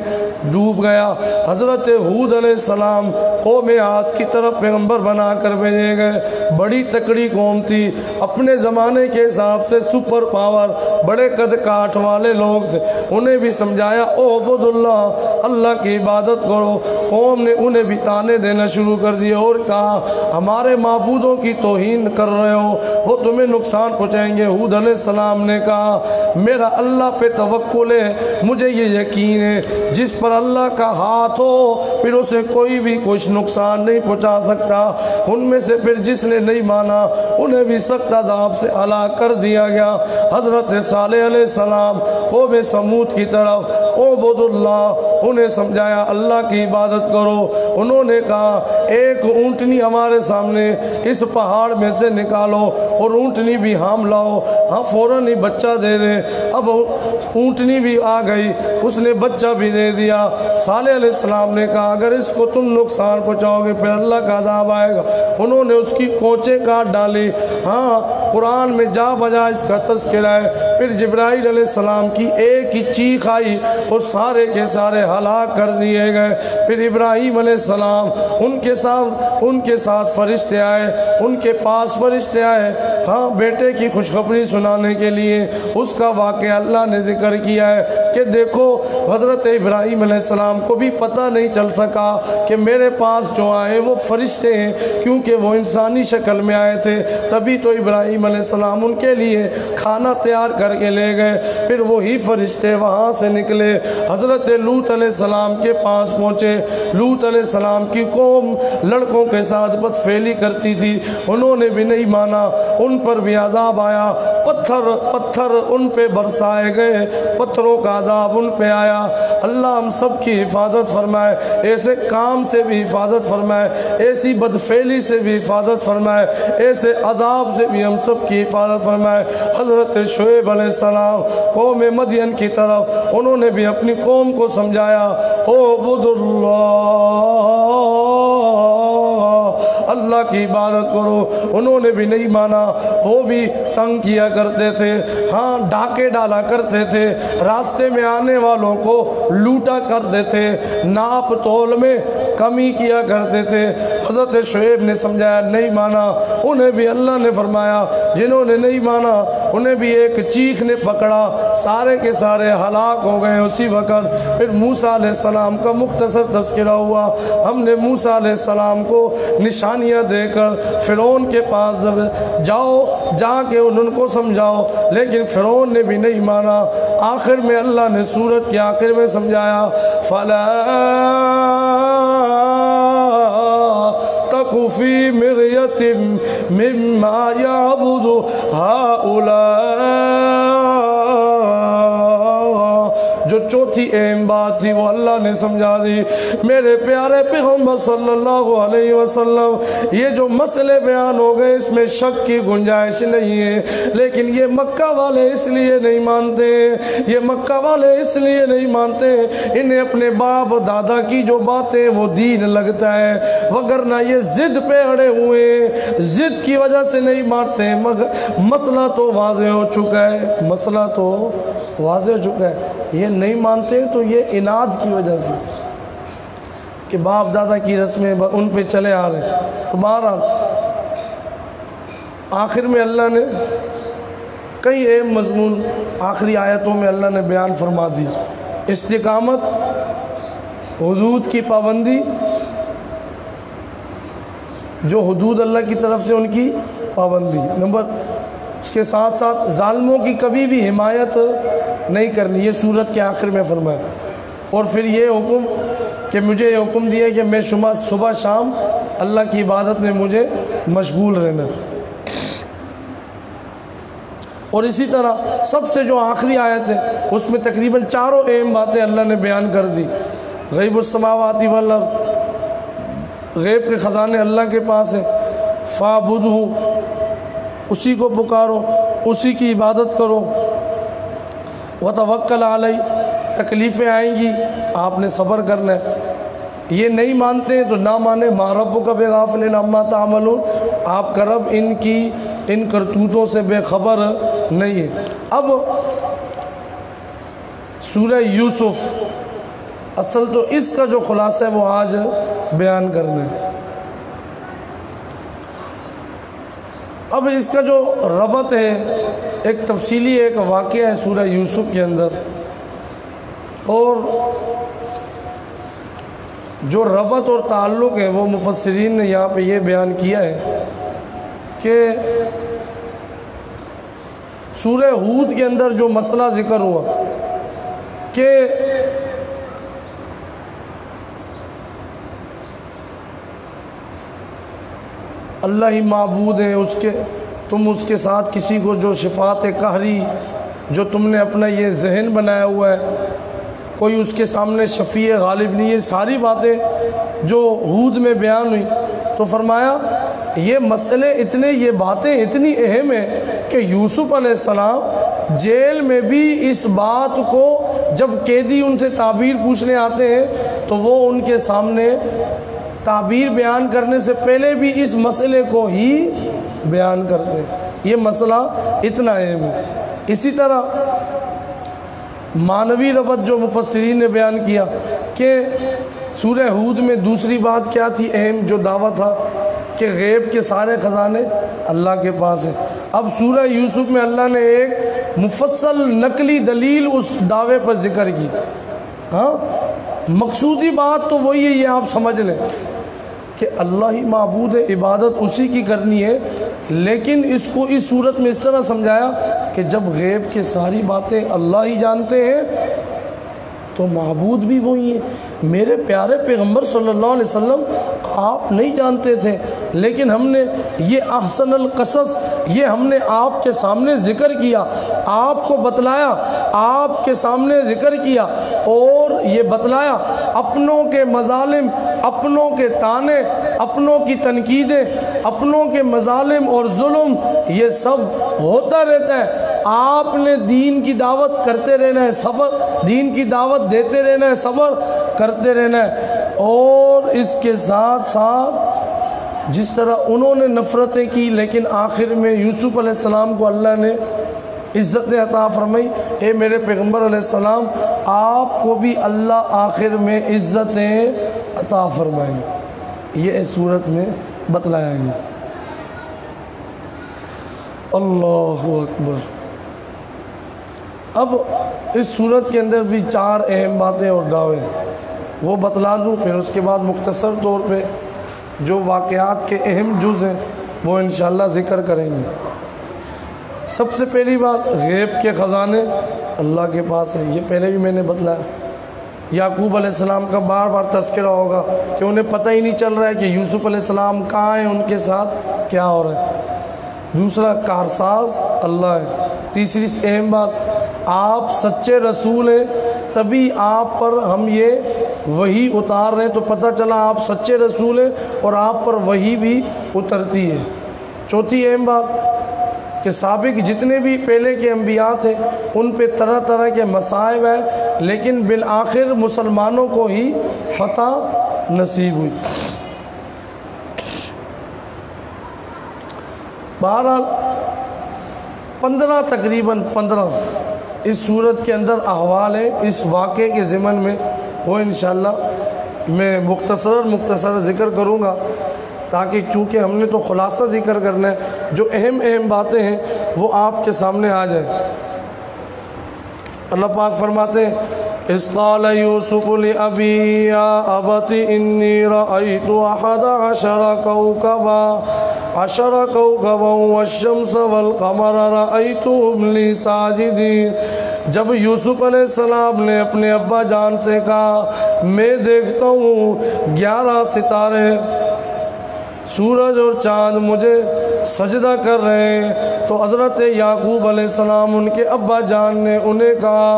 ڈوب گیا۔ حضرت ہود علیہ السلام قوم عاد کی طرف پیغمبر بنا کر بھیجے گئے، بڑی تکڑی قوم تھی، اپنے زمانے کے حساب سے سپر پاور، بڑے قد کاٹ والے لوگ تھے۔ انہیں بھی سمجھایا اعبد اللہ، اللہ کی عبادت کرو۔ قوم نے انہیں بھی تانے دینا شروع کر دیے اور کہا ہمارے معبودوں کی توہین کر رہے ہو، وہ تمہیں نقصان پہنچائیں گے۔ ہود علیہ السلام نے کہا میرا اللہ پہ توکل ہے، مجھے یہ یقین ہے جس پر اللہ کا ہاتھ ہو پھر اسے کوئی بھی کچھ نقصان نہیں پہنچا سکتا۔ ان میں سے پھر جس نے نہیں مانا انہیں بھی سخت عذاب سے ہلاک کر دیا گیا۔ حضرت صالح علیہ السلام قوم سمود کی طرف اعبد اللہ، انہیں سمجھایا اللہ کی عبادت کرو۔ انہوں نے کہا ایک اونٹنی ہمارے سامنے اس پہاڑ میں سے نکالو اور اونٹنی بھی ہام لاؤ، ہاں فوراً ہی بچہ دے دیں۔ اب اونٹنی بھی آ گئی، اس نے بچہ بھی دے دیا۔ صالح علیہ السلام نے کہا اگر اس کو تم نقصان پہنچاؤ گے پھر اللہ کا عذاب آئے گا۔ انہوں نے اس کی کونچیں کاٹ ڈالی۔ قرآن میں جا بجا اس کا تذکرہ ہے۔ پھر جبرائیل علیہ السلام کی ایک ہی چیخ آئی، وہ سارے کے سارے ہلاک کر دیے گئے۔ پھر ابراہیم علیہ السلام ان کے ساتھ فرشتے آئے، ان کے پاس فرشتے آئے بیٹے کی خوشخبری سنانے کے لیے۔ اس کا واقعہ اللہ نے ذکر کیا ہے کہ دیکھو حضرت ابراہیم علیہ السلام کو بھی پتہ نہیں چل سکا کہ میرے پاس جو آئے وہ فرشتے ہیں، کیونکہ وہ انسانی شکل میں آئے تھے۔ تبھی تو ابراہیم علیہ السلام ان کے لیے کھانا تیار کر کے لے گئے۔ پھر وہی فرشتے وہاں سے نکلے، حضرت لوط علیہ السلام کے پاس پہنچے۔ لوط علیہ السلام کی قوم لڑکوں کے ساتھ بد فعلی کرتی تھی، انہوں نے بھی نہیں مانا، ان پر بھی عذاب آیا۔ پتہ پتھر ان پہ برسائے گئے، پتھروں کا عذاب ان پہ آیا۔ اللہ ہم سب کی حفاظت فرمائے، ایسے کام سے بھی حفاظت فرمائے، ایسی بدفعلی سے بھی حفاظت فرمائے، ایسے عذاب سے بھی ہم سب کی حفاظت فرمائے۔ حضرت شعیب علیہ السلام قوم مدین کی طرف انہوں نے بھی اپنی قوم کو سمجھایا، اعبدوا اللہ کی عبادت کرو۔ انہوں نے بھی نہیں مانا، وہ بھی تنگ کیا کرتے تھے، ہاں ڈاکے ڈالا کرتے تھے، راستے میں آنے والوں کو لوٹا کرتے تھے، ناپ تول میں کمی کیا کرتے تھے۔ حضرت شعیب نے سمجھایا، نہیں مانا، انہیں بھی اللہ نے فرمایا جنہوں نے نہیں مانا انہیں بھی ایک چیخ نے پکڑا، سارے کے سارے ہلاک ہو گئے اسی وقت۔ پھر موسیٰ علیہ السلام کا مختصر تذکرہ ہوا، ہم نے موسیٰ علیہ السلام کو نشانیاں دے کر فرعون کے پاس جاؤ، جا کے ان کو سمجھاؤ، لیکن فرعون نے بھی نہیں مانا۔ آخر میں اللہ نے سورت کے آخر میں سمجھایا، فَلَا تَكُ فِي مِرْيَةٍ مِّمَّا يَعْبُدُ هَؤُلَاءِ۔ جو چوتھی اہم بات تھی وہ اللہ نے سمجھا دی۔ میرے پیارے پیغمبر صلی اللہ علیہ وسلم، یہ جو مسئلے بیان ہو گئے اس میں شک کی گنجائش نہیں ہے، لیکن یہ مکہ والے اس لیے نہیں مانتے، یہ مکہ والے اس لیے نہیں مانتے، انہیں اپنے باپ دادا کی جو باتیں وہ دین لگتا ہے، وگرنہ یہ ضد پہ اڑے ہوئے، ضد کی وجہ سے نہیں مانتے۔ مگر مسئلہ تو واضح ہو چکا ہے، مسئلہ تو واضح ہو چکا ہے، یہ نہیں مانتے تو یہ اناد کی وجہ سے کہ باپ دادا کی رسمیں ان پہ چلے آ رہے ہیں۔ تمہارا آخر میں اللہ نے کئی اہم مضمون آخری آیتوں میں اللہ نے بیان فرما دی، استقامت، حدود کی پابندی، جو حدود اللہ کی طرف سے ان کی پابندی، نمبر اس کے ساتھ ساتھ ظالموں کی کبھی بھی حمایت نہیں کرنی، یہ سورت کے آخر میں فرمایا۔ اور پھر یہ حکم کہ مجھے یہ حکم دیا کہ میں صبح شام اللہ کی عبادت میں مجھے مشغول رہنا۔ اور اسی طرح سب سے جو آخری آیت ہے اس میں تقریباً چاروں اہم باتیں اللہ نے بیان کر دی۔ غیب السماوات والارض، غیب کے خزانے اللہ کے پاس ہیں، فاعبدہ، اسی کو پکارو، اسی کی عبادت کرو، وتوکل علیہ، تکلیفیں آئیں گی آپ نے صبر کرنا ہے۔ یہ نہیں مانتے تو نہ مانے، ما ربک بغافل عما تعملون، آپ کا رب ان کرتوتوں سے بے خبر نہیں ہے۔ اب سورہ یوسف، اصل تو اس کا جو خلاصہ ہے وہ آج بیان کرنا ہے۔ اب اس کا جو ربط ہے، ایک تفصیلی ایک واقعہ ہے سورہ یوسف کے اندر، اور جو ربط اور تعلق ہے وہ مفسرین نے یہاں پہ یہ بیان کیا ہے کہ سورہ ہود کے اندر جو مسئلہ ذکر ہوا کہ اللہ ہی معبود ہے، تم اس کے ساتھ کسی کو جو شفاعت قہری جو تم نے اپنا یہ ذہن بنایا ہوا ہے، کوئی اس کے سامنے شفیع غالب نہیں ہے، ساری باتیں جو ہود میں بیان ہوئی تو فرمایا یہ مسئلے یہ باتیں اتنی اہم ہیں کہ یوسف علیہ السلام جیل میں بھی اس بات کو، جب قیدی ان سے تعبیر پوچھنے آتے ہیں تو وہ ان کے سامنے تعبیر بیان کرنے سے پہلے بھی اس مسئلے کو ہی بیان کرتے ہیں۔ یہ مسئلہ اتنا اہم ہے۔ اسی طرح معنوی ربط جو مفسرین نے بیان کیا کہ سورہ ہود میں دوسری بات کیا تھی اہم جو دعویٰ تھا کہ غیب کے سارے خزانے اللہ کے پاس ہیں۔ اب سورہ یوسف میں اللہ نے ایک مفصل نقلی دلیل اس دعوے پر ذکر کی۔ ہاں مقصودی بات تو وہی ہے، یہ آپ سمجھ لیں کہ اللہ ہی معبود ہے، عبادت اسی کی کرنی ہے، لیکن اس کو اس صورت میں اس طرح سمجھایا کہ جب غیب کے ساری باتیں اللہ ہی جانتے ہیں تو معبود بھی وہی ہیں۔ میرے پیارے پیغمبر صلی اللہ علیہ وسلم آپ نہیں جانتے تھے، لیکن ہم نے یہ احسن القصص یہ ہم نے آپ کے سامنے ذکر کیا، آپ کو بتلایا، آپ کے سامنے ذکر کیا اور یہ بتلایا اپنوں کے مظالم، اپنوں کے طعنے، اپنوں کی تنقیدیں، اپنوں کے مظالم اور ظلم، یہ سب ہوتا رہتا ہے۔ آپ نے دین کی دعوت کرتے رہنا ہے، صبر، دین کی دعوت دیتے رہنا ہے، صبر کرتے رہنا ہے۔ اور اس کے ساتھ ساتھ جس طرح انہوں نے نفرتیں کی، لیکن آخر میں یوسف علیہ السلام کو اللہ نے عزتیں عطا فرمائی۔ اے میرے پیغمبر علیہ السلام، آپ کو بھی اللہ آخر میں عزتیں عطا فرمائیں، یہ اس صورت میں بتلایا گیا۔ اللہ اکبر۔ اب اس صورت کے اندر بھی 4 اہم باتیں اور دعوے وہ بتلا دوں، پھر اس کے بعد مختصر طور پہ جو واقعات کے اہم جز ہیں وہ انشاءاللہ ذکر کریں گے۔ سب سے پہلی بات، غیب کے خزانے اللہ کے پاس ہے، یہ پہلے بھی میں نے بتلایا۔ یعقوب علیہ السلام کا بار بار تذکرہ ہوگا کہ انہیں پتہ ہی نہیں چل رہا ہے کہ یوسف علیہ السلام کہاں ہیں، ان کے ساتھ کیا ہو رہا ہے۔ دوسرا، کارساز اللہ ہے۔ تیسری اہم بات، آپ سچے رسول ہیں، تبھی آپ پر ہم یہ وحی اتار رہے ہیں، تو پتہ چلا آپ سچے رسول ہیں اور آپ پر وحی بھی اترتی ہے۔ چوتھی اہم بات کہ سابق جتنے بھی پہلے کے انبیاء تھے ان پہ طرح طرح کے مصائب ہیں، لیکن بالآخر مسلمانوں کو ہی فتح نصیب ہوئی۔ بہرحال 15 تقریباً 15 اس صورت کے اندر احوال ہیں اس واقعے کے ضمن میں، وہ انشاءاللہ میں مختصر ذکر کروں گا، تاکہ چونکہ ہم نے تو خلاصہ ذکر کرنا ہے، جو اہم باتیں ہیں وہ آپ کے سامنے آ جائیں۔ اللہ پاک فرماتے ہیں، اِذْ قَالَ يُوسُفُ لِأَبِيهِ يَا أَبَتِ إِنِّي رَأَيْتُ أَحَدَ عَشَرَ كَوْكَبًا وَالشَّمْسَ وَالْقَمَرَ رَأَيْتُهُمْ لِي سَاجِدِينَ۔ جب یوسف علیہ السلام نے اپنے ابا جان سے کہا، میں دیکھتا ہوں 11 ستارے، سورج اور چاند مجھے سجدہ کر رہے ہیں، تو حضرت یعقوب علیہ السلام ان کے ابا جان نے انہیں کہا،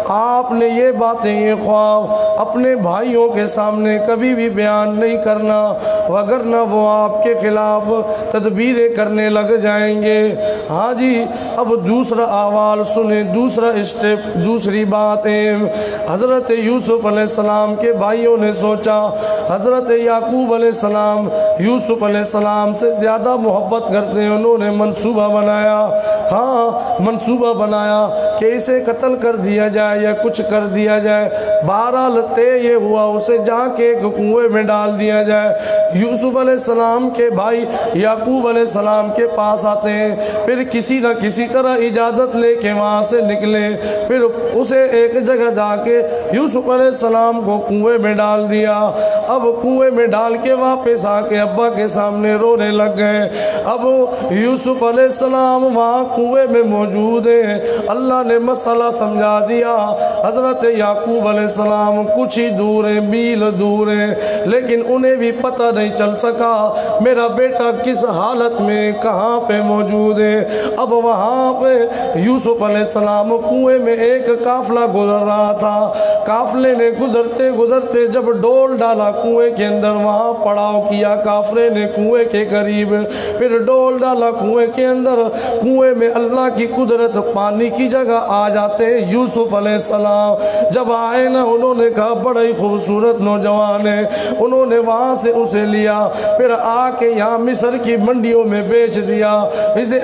آپ نے یہ باتیں، یہ خواب اپنے بھائیوں کے سامنے کبھی بھی بیان نہیں کرنا، وگرنہ وہ آپ کے خلاف تدبیریں کرنے لگ جائیں گے۔ ہاں جی، اب دوسرا احوال سنیں، دوسرا اسٹیپ، دوسری بات ہے، حضرت یوسف علیہ السلام کے بھائیوں نے سوچا حضرت یعقوب علیہ السلام یوسف علیہ السلام سے زیادہ محبت کرتے ہیں، انہوں نے منصوبہ بنایا، منصوبہ بنایا کہ اسے قتل کر دیا جائے یا کچھ کر دیا جائے۔ بہرحال طے یہ ہوا اسے جا کے ایک کنویں میں ڈال دیا جائے۔ یوسف علیہ السلام کے بھائی یعقوب علیہ السلام کے پاس آتے ہیں، پھر کسی نہ کسی طرح اجازت لے کے وہاں سے نکلے، پھر اسے ایک جگہ جا کے یوسف علیہ السلام کو کنویں میں ڈال دیا۔ اب کنویں میں ڈال کے واپس آ کے ابا کے سامنے رونے لگ گئے۔ اب یوسف علیہ السلام وہاں کنویں میں موجود ہیں، اللہ نے مسئلہ سمجھا دیا۔ حضرت یعقوب علیہ السلام کچھ ہی دور ہیں، میل دور ہیں، لیکن انہیں بھی پتہ نہیں چل سکا میرا بیٹا کس حالت میں کہاں پہ موجود ہے۔ اب وہاں پہ یوسف علیہ السلام کنویں میں ایک قافلہ گزر رہا تھا، قافلے نے گزرتے گزرتے جب ڈول ڈالا کنویں کے اندر، وہاں پڑاؤ کیا قافلے نے کنویں کے قریب، پھر ڈول ڈالا کنویں کے اندر، کنویں میں اللہ کی قدرت، پانی کی جگہ آ جاتے ہیں یوسف علیہ السلام۔ جب آئے نا، انہوں نے کہا بڑا ہی خوبصورت نوجوان ہے، انہوں نے وہاں سے اسے لیا، پھر آ کے یہاں مصر کی منڈیوں میں بیچ دیا۔ اسے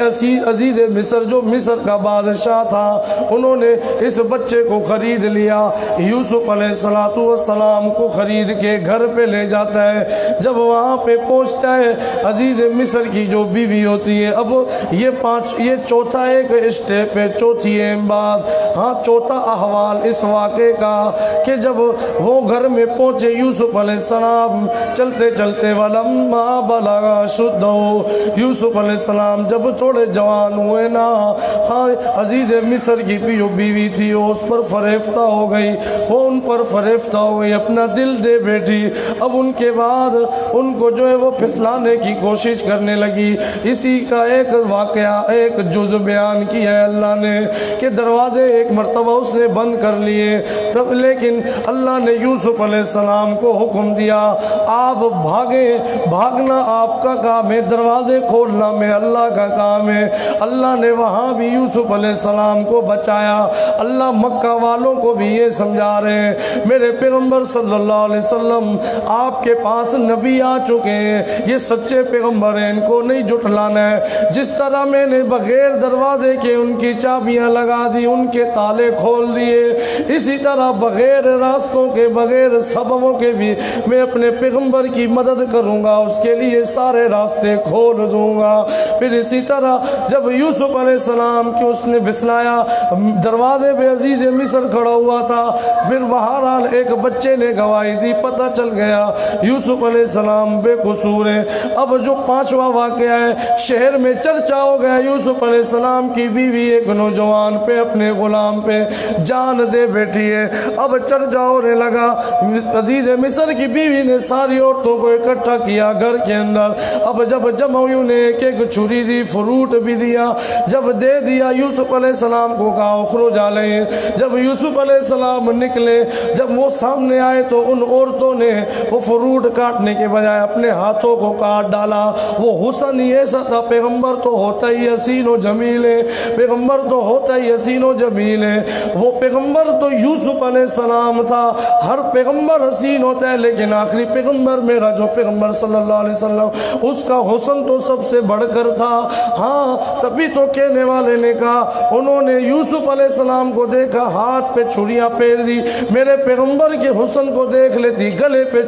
عزیز مصر جو مصر کا بادشاہ تھا، انہوں نے اس بچے کو خرید لیا، یوسف علیہ السلام کو خرید کے گھر پہ لے جاتا ہے۔ جب وہاں پہ پہنچتا ہے، عزیز مصر کی جو بیوی ہوتی ہے، اب یہ چوتھا ایک اسٹیپ ہے، چوتھی اہم بات، چوتھا احوال اس واقعے کا کہ جب وہ گھر میں پہنچے یوسف علیہ السلام چلتے چلتے وَلَمَّا بَلَغَ أَشُدَّهُ، یوسف علیہ السلام جب تھوڑے جوان ہوئے نا، ہاں عزیز مصر کی بیوی تھی وہ اس پر فریفتہ ہو گئی، وہ ان پر فریفتہ ہو گئی، اپنا دل دے بیٹھی۔ اب ان کے بعد ان کو جو ہے وہ پھسلانے کی کوشش کرنے لگی۔ اسی کا ایک واقعہ، ایک جز بیان کیا ہے اللہ نے کہ دروازے ایک مرتبہ اس نے بند کر لیے، لیکن اللہ نے یوسف علیہ السلام کو حکم دیا آپ بھاگیں، بھاگنا آپ کا کام ہے، دروازے کھولنا میں اللہ کا کام ہے۔ اللہ نے وہاں بھی یوسف علیہ السلام کو بچایا۔ اللہ مکہ والوں کو بھی یہ سمجھا رہے ہیں میرے پیغمبر صلی اللہ علیہ وسلم آپ کے پاس نبی آ چکے ہیں، یہ سچے پیغمبر ہیں، ان کو نہیں جھٹلانا ہے۔ جس طرح میں نے بغیر دروازے کے ان کی چابیاں لگا دی، ان کے تالے کھول دیے، اسی طرح بغیر راستوں کے، بغیر سببوں کے بھی میں اپنے پیغمبر کی مدد کروں گا، اس کے لیے سارے راستے کھول دوں گا۔ پھر اسی طرح جب یوسف علیہ السلام کی اس نے بسلایا، دروازے پہ عزیز مصر کھڑا ہوا تھا، پھر بہرحال ایک بچے نے گواہی دی، پتہ چل گیا یوسف علیہ السلام بے قصور ہیں۔ اب جو پانچواں واقعہ ہے، شہر میں چرچا ہو گیا یوسف علیہ السلام کی بیوی ایک نوجوان پہ، اپنے غلام پہ جان دے بیٹھی ہے۔ اب چرچا ہونے لگا، عزیز مصر کی بیوی نے ساری عورتوں کو اکٹھا کیا گھر کے اندر۔ اب جب جمع ہوئی انہیں ایک ایک چھری دی، فروٹ بھی دیا، جب دے دیا یوسف علیہ السلام کو کہا اخرج علیہم۔ جب یوسف علیہ السلام نکلے، جب وہ سامنے آئے تو ان عورتوں نے وہ فروٹ کاٹنے کے بجائے اپنے ہاتھوں کو کاٹ ڈالا۔ وہ حسن ہی ایسا تھا، پیغمبر تو ہوتا ہی حسین و جمیل ہے، پیغمبر تو ہوتا ہی حسین و جمیل ہے۔ وہ پیغمبر تو یوسف علیہ السلام تھا، ہر پیغمبر حسین ہوتا ہے لیکن آخری پیغمبر میرا جو پیغمبر صلی اللہ علیہ وسلم، اس کا حسن تو سب سے بڑھ کر تھا۔ ہاں تبھی تو کہنے والے نے کہا، انہوں نے یوسف علیہ السلام کو دیکھا، ہاتھ پہ چھریاں پھیر دی، میرے پیغمبر کے حسن کو دیکھ لیتی، گلے پہ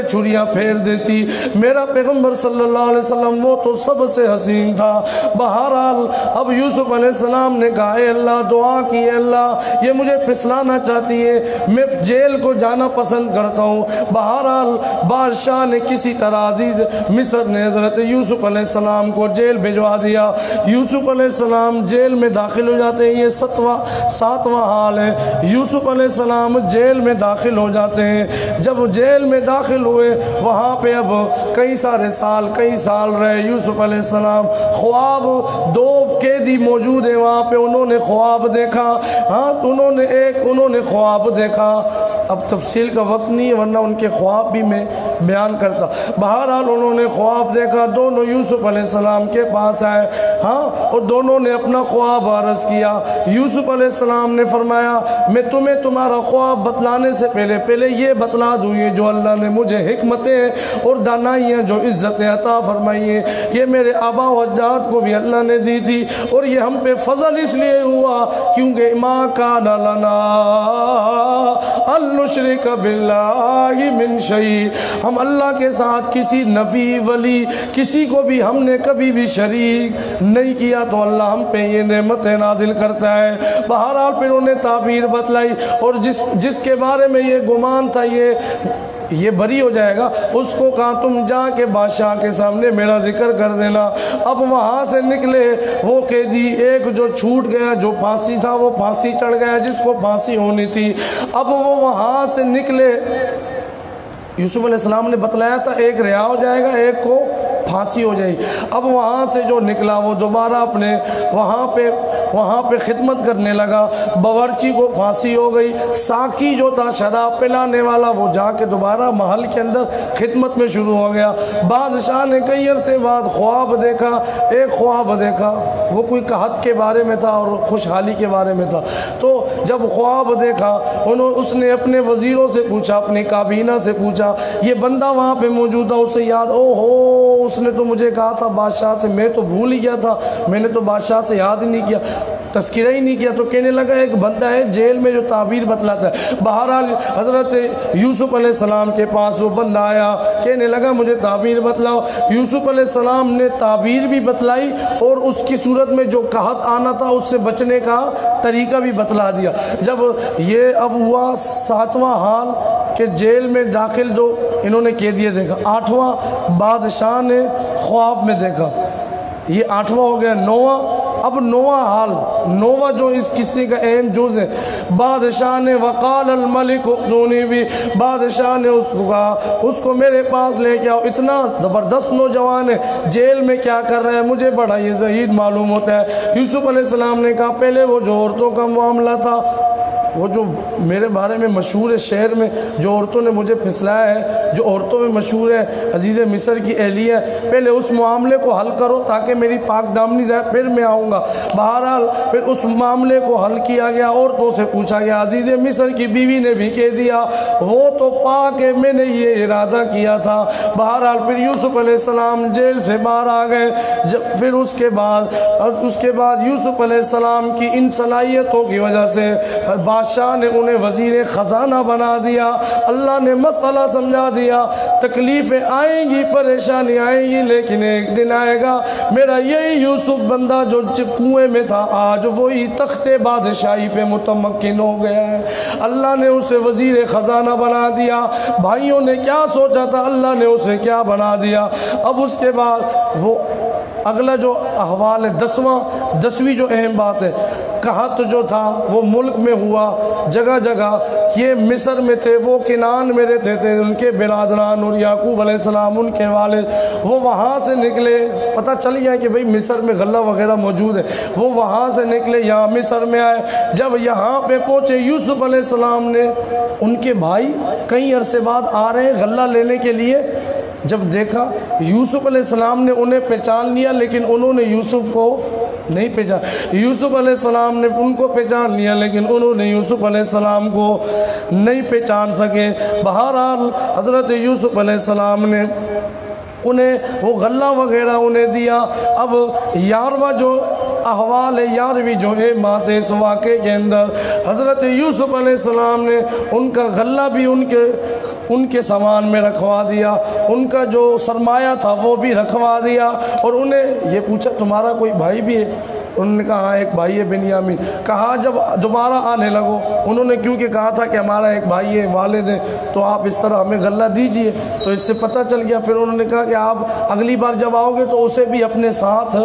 چھریاں پھیر دیتی۔ میرا پیغمبر صلی اللہ علیہ وسلم وہ تو سب سے حسین تھا۔ بہرحال اب یوسف علیہ السلام نے کہا اے اللہ، دعا کی اے اللہ یہ مجھے پھسلانا چاہتی ہے، میں جیل کو جانا پسند کرتا ہوں۔ بہرحال بادشاہ نے کسی طرح عزیز مصر نے حضرت یوسف علیہ السلام کو جیل بھجوا دیا۔ یوسف علیہ السلام جیل میں داخل ہو جاتے ہیں، یہ ساتواں حال ہے۔ یوسف علیہ السلام جیل میں داخل ہو جاتے ہیں۔ جب جیل میں داخل ہوئے، وہاں پہ اب کئی سال رہے یوسف علیہ السلام۔ خواب دو قیدی موجود ہیں وہاں پہ، انہوں نے خواب دیکھا۔ ہاں تو انہوں نے خواب دیکھا، اب تفصیل کا وقت نہیں ہے ورنہ ان کے خواب بھی میں بیان کرتا۔ بہرحال انہوں نے خواب دیکھا، دونوں یوسف علیہ السلام کے پاس آئے، ہاں اور دونوں نے اپنا خواب عرض کیا۔ یوسف علیہ السلام نے فرمایا میں تمہیں تمہارا خواب بتلانے سے پہلے یہ بتلا دوں، یہ جو اللہ نے مجھے حکمتیں اور دانائیاں جو عزتیں عطا فرمائی ہیں، یہ میرے آبا و اجداد کو بھی اللہ نے دی تھی، اور یہ ہم پہ فضل اس لیے ہوا کیونکہ ما کان لنا ان نشرک باللہ من شیء، ہم اللہ کے ساتھ کسی نبی ولی کسی کو بھی ہم نے کبھی بھی شریک نہیں کیا، تو اللہ ہم پہ یہ نعمتیں نازل کرتا ہے۔ بہرحال پھر انہیں تعبیر بتلائی، اور جس کے بارے میں یہ گمان تھا یہ بری ہو جائے گا، اس کو کہا تم جا کے بادشاہ کے سامنے میرا ذکر کر دینا۔ اب وہاں سے نکلے وہ قیدی، ایک جو چھوٹ گیا، جو پھانسی تھا وہ پھانسی چڑھ گیا جس کو پھانسی ہونی تھی۔ اب وہ وہاں سے نکلے، یوسف علیہ السلام نے بتلایا تھا ایک رہا ہو جائے گا، ایک کو پھانسی ہو جائے گی۔ اب وہاں سے جو نکلا وہ دوبارہ اپنے وہاں پہ خدمت کرنے لگا، باورچی کو پھانسی ہو گئی، ساقی جو تھا شراب پلانے والا وہ جا کے دوبارہ محل کے اندر خدمت میں شروع ہو گیا۔ بادشاہ نے کئی عرصے بعد خواب دیکھا، ایک خواب دیکھا، وہ کوئی قحط کے بارے میں تھا اور خوشحالی کے بارے میں تھا۔ تو جب خواب دیکھا اس نے اپنے وزیروں سے پوچھا، اپنی کابینہ سے پوچھا، یہ بندہ وہاں پہ موجود تھا، اسے یاد، اس نے تو مجھے کہا تھا بادشاہ سے، میں تو بھول ہی گیا تھا، میں نے تو بادشاہ سے یاد ہی نہیں کیا، تذکرہ ہی نہیں کیا۔ تو کہنے لگا ایک بندہ ہے جیل میں جو تعبیر بتلاتا ہے۔ بہرحال حضرت یوسف علیہ السلام کے پاس وہ بندہ آیا، کہنے لگا مجھے تعبیر بتلاؤ۔ یوسف علیہ السلام نے تعبیر بھی بتلائی اور اس کی صورت میں جو قحط آنا تھا اس سے بچنے کا طریقہ بھی بتلا دیا۔ جب یہ اب ہوا 7واں حال کہ جیل میں داخل جو انہوں نے قیدیے دیکھا، 8واں بادشاہ نے خواب میں دیکھا، یہ 8واں ہو گیا۔ 9واں، اب 9واں حال، 9واں جو اس قصے کا اہم جز ہے، بادشاہ نے وقال الملک ائتونی بھی، بادشاہ نے اس کو کہا اس کو میرے پاس لے کے آؤ۔ اتنا زبردست نوجوان ہے، جیل میں کیا کر رہا ہے مجھے بڑا یہ زہید معلوم ہوتا ہے۔ یوسف علیہ السلام نے کہا پہلے وہ جو عورتوں کا معاملہ تھا، وہ جو میرے بارے میں مشہور ہے شہر میں، جو عورتوں نے مجھے پھسلایا ہے، جو عورتوں میں مشہور ہے عزیز مصر کی اہلیہ، پہلے اس معاملے کو حل کرو تاکہ میری پاک دامنی جائے، پھر میں آؤں گا۔ بہرحال پھر اس معاملے کو حل کیا گیا، عورتوں سے پوچھا گیا۔ عزیز مصر کی بیوی نے بھی کہہ دیا وہ تو پاک ہے، میں نے یہ ارادہ کیا تھا۔ بہرحال پھر یوسف علیہ السلام جیل سے باہر آ گئے۔ پھر اس کے بعد یوسف علیہ السلام کی ان صلاحیتوں کی وجہ سے بادشاہ نے انہیں وزیر خزانہ بنا دیا۔ اللہ نے مسئلہ سمجھا دیا، تکلیفیں آئیں گی، پریشانی آئیں گی، لیکن ایک دن آئے گا میرا یہی یوسف بندہ جو کنویں میں تھا آج وہی تخت بادشاہی پہ متمکن ہو گیا ہے۔ اللہ نے اسے وزیر خزانہ بنا دیا۔ بھائیوں نے کیا سوچا تھا، اللہ نے اسے کیا بنا دیا۔ اب اس کے بعد وہ اگلا جو احوال ہے، 10ویں جو اہم بات ہے، قحط جو تھا وہ ملک میں ہوا جگہ جگہ۔ یہ مصر میں تھے، وہ کنعان میں رہتے تھے، ان کے برادران اور یعقوب علیہ السلام ان کے والد، وہ وہاں سے نکلے، پتہ چل گیا کہ بھئی مصر میں غلہ وغیرہ موجود ہے، وہ وہاں سے نکلے یہاں مصر میں آئے۔ جب یہاں پہ پہنچے یوسف علیہ السلام نے، ان کے بھائی کئی عرصے بعد آ رہے ہیں غلہ لینے کے لیے، جب دیکھا یوسف علیہ السلام نے انہیں پہچان لیا لیکن انہوں نے یوسف کو نہیں پہچان، یوسف علیہ السلام نے ان کو پہچان لیا لیکن انہوں نے یوسف علیہ السلام کو نہیں پہچان سکے۔ بہرحال حضرت یوسف علیہ السلام نے انہیں وہ غلہ وغیرہ انہیں دیا۔ اب 11واں جو احوال ہے، 11ویں جو ہے بات ہے اس واقعے کے اندر، حضرت یوسف علیہ السلام نے ان کا غلہ بھی ان کے سامان میں رکھوا دیا، ان کا جو سرمایہ تھا وہ بھی رکھوا دیا، اور انہیں یہ پوچھا تمہارا کوئی بھائی بھی ہے؟ انہوں نے کہا ہاں ایک بھائی ہے بنیامین۔ کہا جب دوبارہ آنے لگو، انہوں نے کیونکہ کہا تھا کہ ہمارا ایک بھائی ہے، والد ہے، تو آپ اس طرح ہمیں غلہ دیجئے، تو اس سے پتہ چل گیا۔ پھر انہوں نے کہا کہ آپ اگلی بار جب آؤ گے تو اسے بھی اپنے ساتھ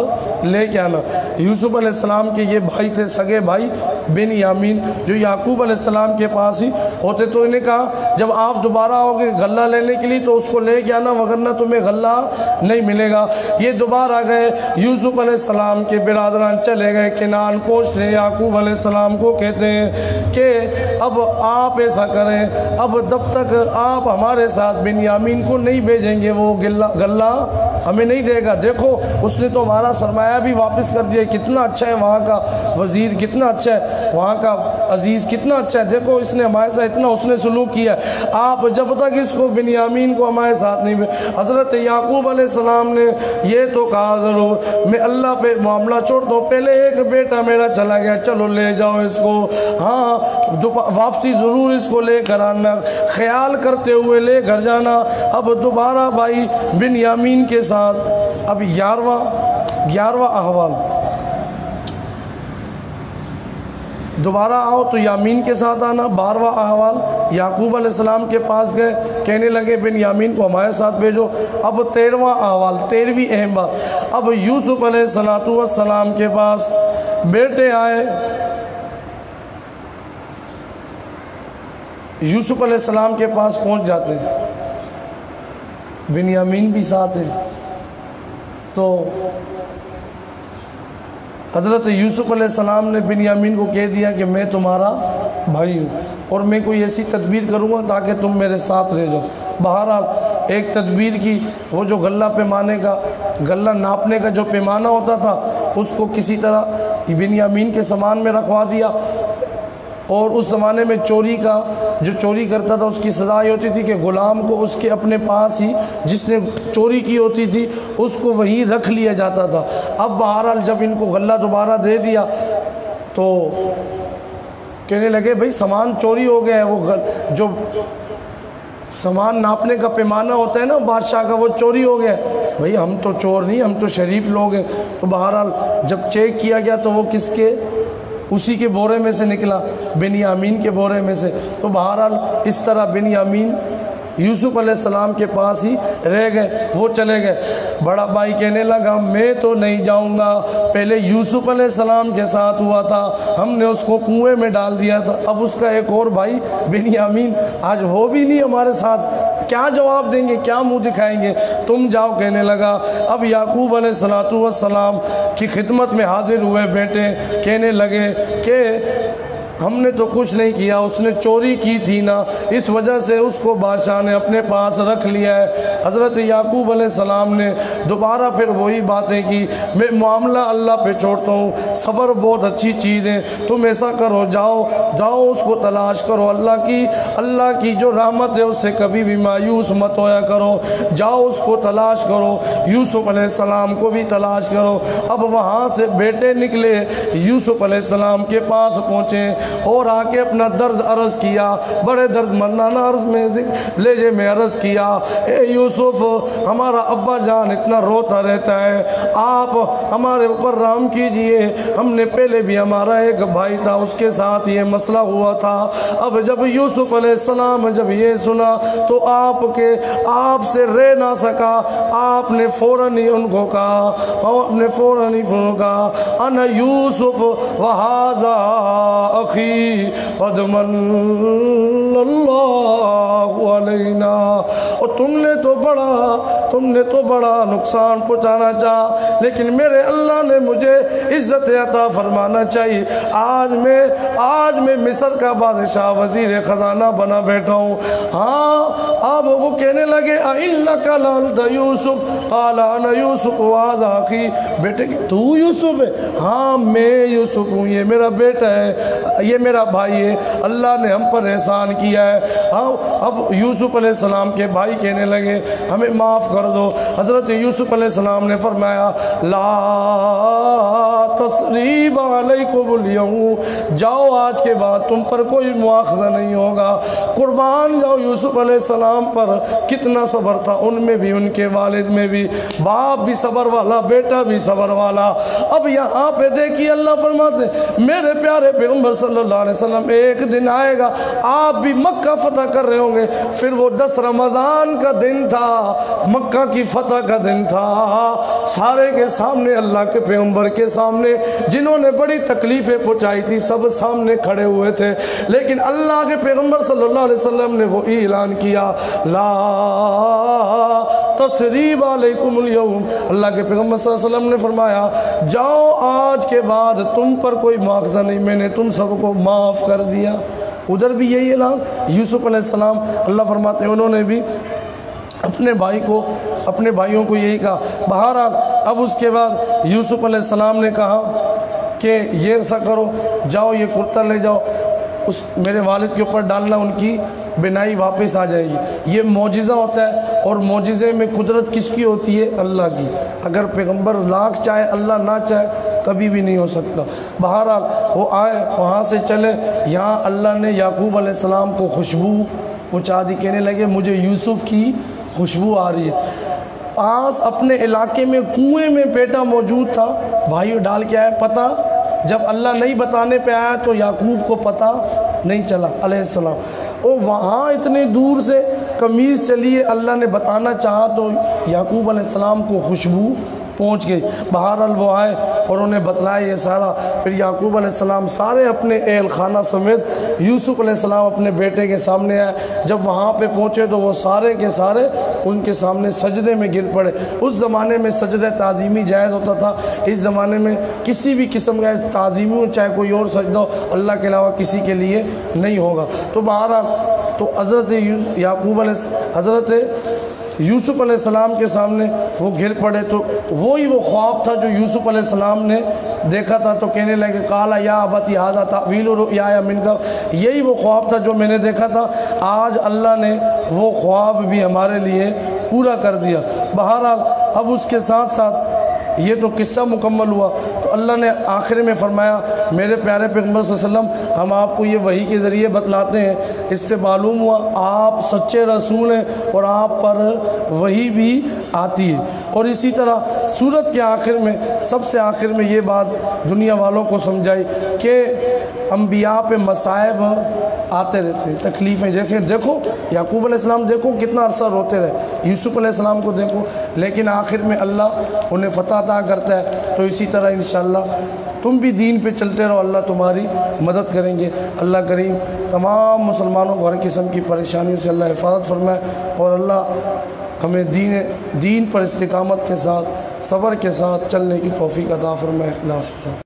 لے کے آنا۔ یوسف علیہ السلام کے یہ بھائی تھے، سگے بھائی بنیامین، جو یعقوب علیہ السلام کے پاس ہی ہوتے، تو انہیں کہا جب آپ دوبارہ آؤ گے غلہ لینے کے لیے تو اس کو لے کے آنا، وگرنہ تمہیں غلہ نہیں ملے گا۔ یہ دوبارہ گئے، یوسف علیہ السلام کے برادران چلے گئے کنعان پہنچنے، یعقوب علیہ السلام کو کہتے ہیں کہ اب آپ ایسا کریں، اب جب تک آپ ہمارے ساتھ بنیامین کو نہیں بھیجیں گے وہ غلہ ہمیں نہیں دے گا۔ دیکھو اس نے تو ہمارا سرمایہ بھی واپس کر دیا، کتنا اچھا ہے وہاں کا وزیر، کتنا اچھا ہے وہاں کا عزیز، کتنا اچھا ہے، دیکھو اس نے ہمارے ساتھ اتنا اس نے سلوک کیا ہے، آپ جب تک اس کو بنیامین کو ہمارے ساتھ نہیں حضرت یعقوب علیہ السلام نے یہ تو کہا ضرور میں اللہ پہ معاملہ چھوڑ دو، پہلے ایک بیٹا میرا چلا گیا، چلو لے جاؤ اس کو، ہاں واپسی ضرور اس کو لے کر آنا، خیال کرتے ہوئے لے کر جانا۔ اب دوبارہ بھائی بنیامین کے ساتھ، اب 11واں احوال، دوبارہ آؤ تو یامین کے ساتھ آنا۔ 12واں احوال، یعقوب علیہ السلام کے پاس گئے، کہنے لگے بنیامین کو ہمارے ساتھ بھیجو۔ اب 13واں احوال، 13ویں اہم بات، اب یوسف علیہ السلام کے پاس بیٹے آئے، یوسف علیہ السلام کے پاس پہنچ جاتے ہیں، بنیامین بھی ساتھ ہے، تو حضرت یوسف علیہ السلام نے بنیامین کو کہہ دیا کہ میں تمہارا بھائی ہوں اور میں کوئی ایسی تدبیر کروں گا تاکہ تم میرے ساتھ رہ جاؤ۔ بہرحال ایک تدبیر کی، وہ جو غلہ پیمانے کا، غلہ ناپنے کا جو پیمانہ ہوتا تھا اس کو کسی طرح بنیامین کے سامان میں رکھوا دیا، اور اس زمانے میں چوری کا، جو چوری کرتا تھا اس کی سزا یہ ہوتی تھی کہ غلام کو اس کے اپنے پاس ہی جس نے چوری کی ہوتی تھی اس کو وہیں رکھ لیا جاتا تھا۔ اب بہرحال جب ان کو غلہ دوبارہ دے دیا تو کہنے لگے بھئی سامان چوری ہو گیا ہے، وہ جو سامان ناپنے کا پیمانہ ہوتا ہے نا بادشاہ کا، وہ چوری ہو گیا ہے۔ بھئی ہم تو چور نہیں، ہم تو شریف لوگ ہیں۔ تو بہرحال جب چیک کیا گیا تو وہ کس کے، اسی کے بورے میں سے نکلا، بنیامین کے بورے میں سے۔ تو بہرحال اس طرح بنیامین یوسف علیہ السلام کے پاس ہی رہ گئے، وہ چلے گئے۔ بڑا بھائی کہنے لگا میں تو نہیں جاؤں گا، پہلے یوسف علیہ السلام کے ساتھ ہوا تھا، ہم نے اس کو کنویں میں ڈال دیا تھا، اب اس کا ایک اور بھائی بنیامین آج وہ بھی نہیں ہمارے ساتھ، کیا جواب دیں گے، کیا منہ دکھائیں گے، تم جاؤ۔ کہنے لگا اب یعقوب علیہ السلام کی خدمت میں حاضر ہوئے بیٹے، کہنے لگے کہ ہم نے تو کچھ نہیں کیا، اس نے چوری کی تھی نا، اس وجہ سے اس کو بادشاہ نے اپنے پاس رکھ لیا ہے۔ حضرت یعقوب علیہ السلام نے دوبارہ پھر وہی باتیں کی، میں معاملہ اللہ پہ چھوڑتا ہوں، صبر بہت اچھی چیز ہے، تم ایسا کرو، جاؤ اس کو تلاش کرو، اللہ کی جو رحمت ہے اس سے کبھی بھی مایوس مت ہویا کرو، جاؤ اس کو تلاش کرو، یوسف علیہ السلام کو بھی تلاش کرو۔ اب وہاں سے بیٹے نکلے، یوسف علیہ السلام کے پاس پہنچے اور آ کے اپنا درد عرض کیا، بڑے درد مرنانہ عرض میں لہجے میں عرض کیا، اے یوسف ہمارا ابا جان اتنا روتا رہتا ہے، آپ ہمارے اوپر رحم کیجئے، ہم نے پہلے بھی ہمارا ایک بھائی تھا اس کے ساتھ یہ مسئلہ ہوا تھا۔ اب جب یوسف علیہ السلام جب یہ سنا تو آپ سے رہ نہ سکا، آپ نے فوراً ہی ان کو کہا انا یوسف وہذا اخی قد من اللہ علینا، اور تم نے تو بڑا نقصان پہنچانا چاہا، لیکن میرے اللہ نے مجھے عزت عطا فرمانا چاہیے، آج میں مصر کا بادشاہ وزیر خزانہ بنا بیٹھا ہوں۔ ہاں اب وہ کہنے لگے اِنَّكَ لَأَنْتَ یوسف قَالَ أَنَا یوسف وَهَذَا أَخِي، بیٹے کہ تو یوسف ہے؟ ہاں میں یوسف ہوں، یہ میرا بیٹا ہے، یہ میرا بھائی ہے، اللہ نے ہم پر احسان کیا ہے۔ اب یوسف علیہ السلام کے بھائی کہنے لگے ہمیں معاف کر دو۔ حضرت یوسف علیہ السلام نے فرمایا لا تثریب علیکم اليوم، جاؤ آج کے بعد تم پر کوئی مواخذہ نہیں ہوگا۔ قربان جاؤ یوسف علیہ السلام پر، کتنا صبر تھا ان میں بھی، ان کے والد میں بھی، باپ بھی صبر والا، بیٹا بھی صبر والا۔ اب یہاں پہ دیکھیے اللہ فرماتے میرے پیارے پیغمبر صلی اللہ علیہ وسلم ایک دن آئے گا آپ بھی مکہ فتح کر رہے ہوں گے، پھر وہ 10 رمضان کا دن تھا، مکہ کی فتح کا دن تھا، سارے کے سامنے اللہ کے پیغمبر کے سامنے جنہوں نے بڑی تکلیفیں پہنچائی تھی سب سامنے کھڑے ہوئے تھے، لیکن اللہ کے پیغمبر صلی اللہ علیہ وسلم نے وہ اعلان کیا لا تثریب علیکم اليوم، اللہ کے پیغمبر صلی اللہ علیہ وسلم نے فرمایا جاؤ آج کے بعد تم پر کوئی مواخذہ نہیں، میں نے تم سب کو معاف کر دیا۔ ادھر بھی یہی اعلان یوسف علیہ السلام، اللہ فرماتے ہیں انہوں نے بھی اپنے بھائیوں کو یہی کہا۔ بہرحال اب اس کے بعد یوسف علیہ السلام نے کہا کہ یہ ایسا کرو، جاؤ یہ کرتا لے جاؤ، اس میرے والد کے اوپر ڈالنا، ان کی بینائی واپس آ جائے گی۔ یہ معجزہ ہوتا ہے، اور معجزے میں قدرت کس کی ہوتی ہے؟ اللہ کی۔ اگر پیغمبر لاکھ چاہے اللہ نہ چاہے کبھی بھی نہیں ہو سکتا۔ بہرحال وہ آئے، وہاں سے چلے، یہاں اللہ نے یعقوب علیہ السلام کو خوشبو پہنچا دی، کہنے لگے مجھے یوسف کی خوشبو آ رہی ہے۔ پاس اپنے علاقے میں کنویں میں بیٹا موجود تھا، بھائیو ڈال کے آئے، پتہ جب اللہ نہیں بتانے پہ آیا تو یعقوب کو پتہ نہیں چلا علیہ السلام، اور وہاں اتنے دور سے قمیص چلیے اللہ نے بتانا چاہا تو یعقوب علیہ السلام کو خوشبو پہنچ گئی۔ بہرحال وہ آئے اور انہیں بتلایا یہ سارا، پھر یعقوب علیہ السلام سارے اپنے اہل خانہ سمیت یوسف علیہ السلام اپنے بیٹے کے سامنے آئے۔ جب وہاں پہ پہنچے تو وہ سارے کے سارے ان کے سامنے سجدے میں گر پڑے۔ اس زمانے میں سجدہ تعظیمی جائز ہوتا تھا، اس زمانے میں کسی بھی قسم کا تعظیمی ہو چاہے کوئی اور سجدہ ہو اللہ کے علاوہ کسی کے لیے نہیں ہوگا۔ تو بہرحال تو حضرت یوسف علیہ السلام کے سامنے وہ گر پڑے، تو وہی وہ خواب تھا جو یوسف علیہ السلام نے دیکھا تھا، تو کہنے لگے قال یا ابتی ھذا تأویل رؤیایا من قبل، یہی وہ خواب تھا جو میں نے دیکھا تھا، آج اللہ نے وہ خواب بھی ہمارے لیے پورا کر دیا۔ بہرحال اب اس کے ساتھ ساتھ یہ تو قصہ مکمل ہوا، تو اللہ نے آخر میں فرمایا میرے پیارے پیغمبر صلی اللہ علیہ وسلم ہم آپ کو یہ وحی کے ذریعے بتلاتے ہیں، اس سے معلوم ہوا آپ سچے رسول ہیں اور آپ پر وحی بھی آتی ہے۔ اور اسی طرح سورت کے آخر میں سب سے آخر میں یہ بات دنیا والوں کو سمجھائی کہ انبیاء پہ مصائب آتے رہتے ہیں، تکلیفیں دیکھو یعقوب علیہ السلام دیکھو کتنا عرصہ روتے رہے، یوسف علیہ السلام کو دیکھو، لیکن آخر میں اللہ انہیں فتح عطا کرتا ہے۔ تو اسی طرح انشاءاللہ تم بھی دین پہ چلتے رہو، اللہ تمہاری مدد کریں گے۔ اللہ کریم تمام مسلمانوں کو ہر قسم کی پریشانیوں سے اللہ حفاظت فرمائے، اور اللہ ہمیں دین پر استقامت کے ساتھ، صبر کے ساتھ چلنے کی توفیق عطا فرمائے، اخلاص کے ساتھ۔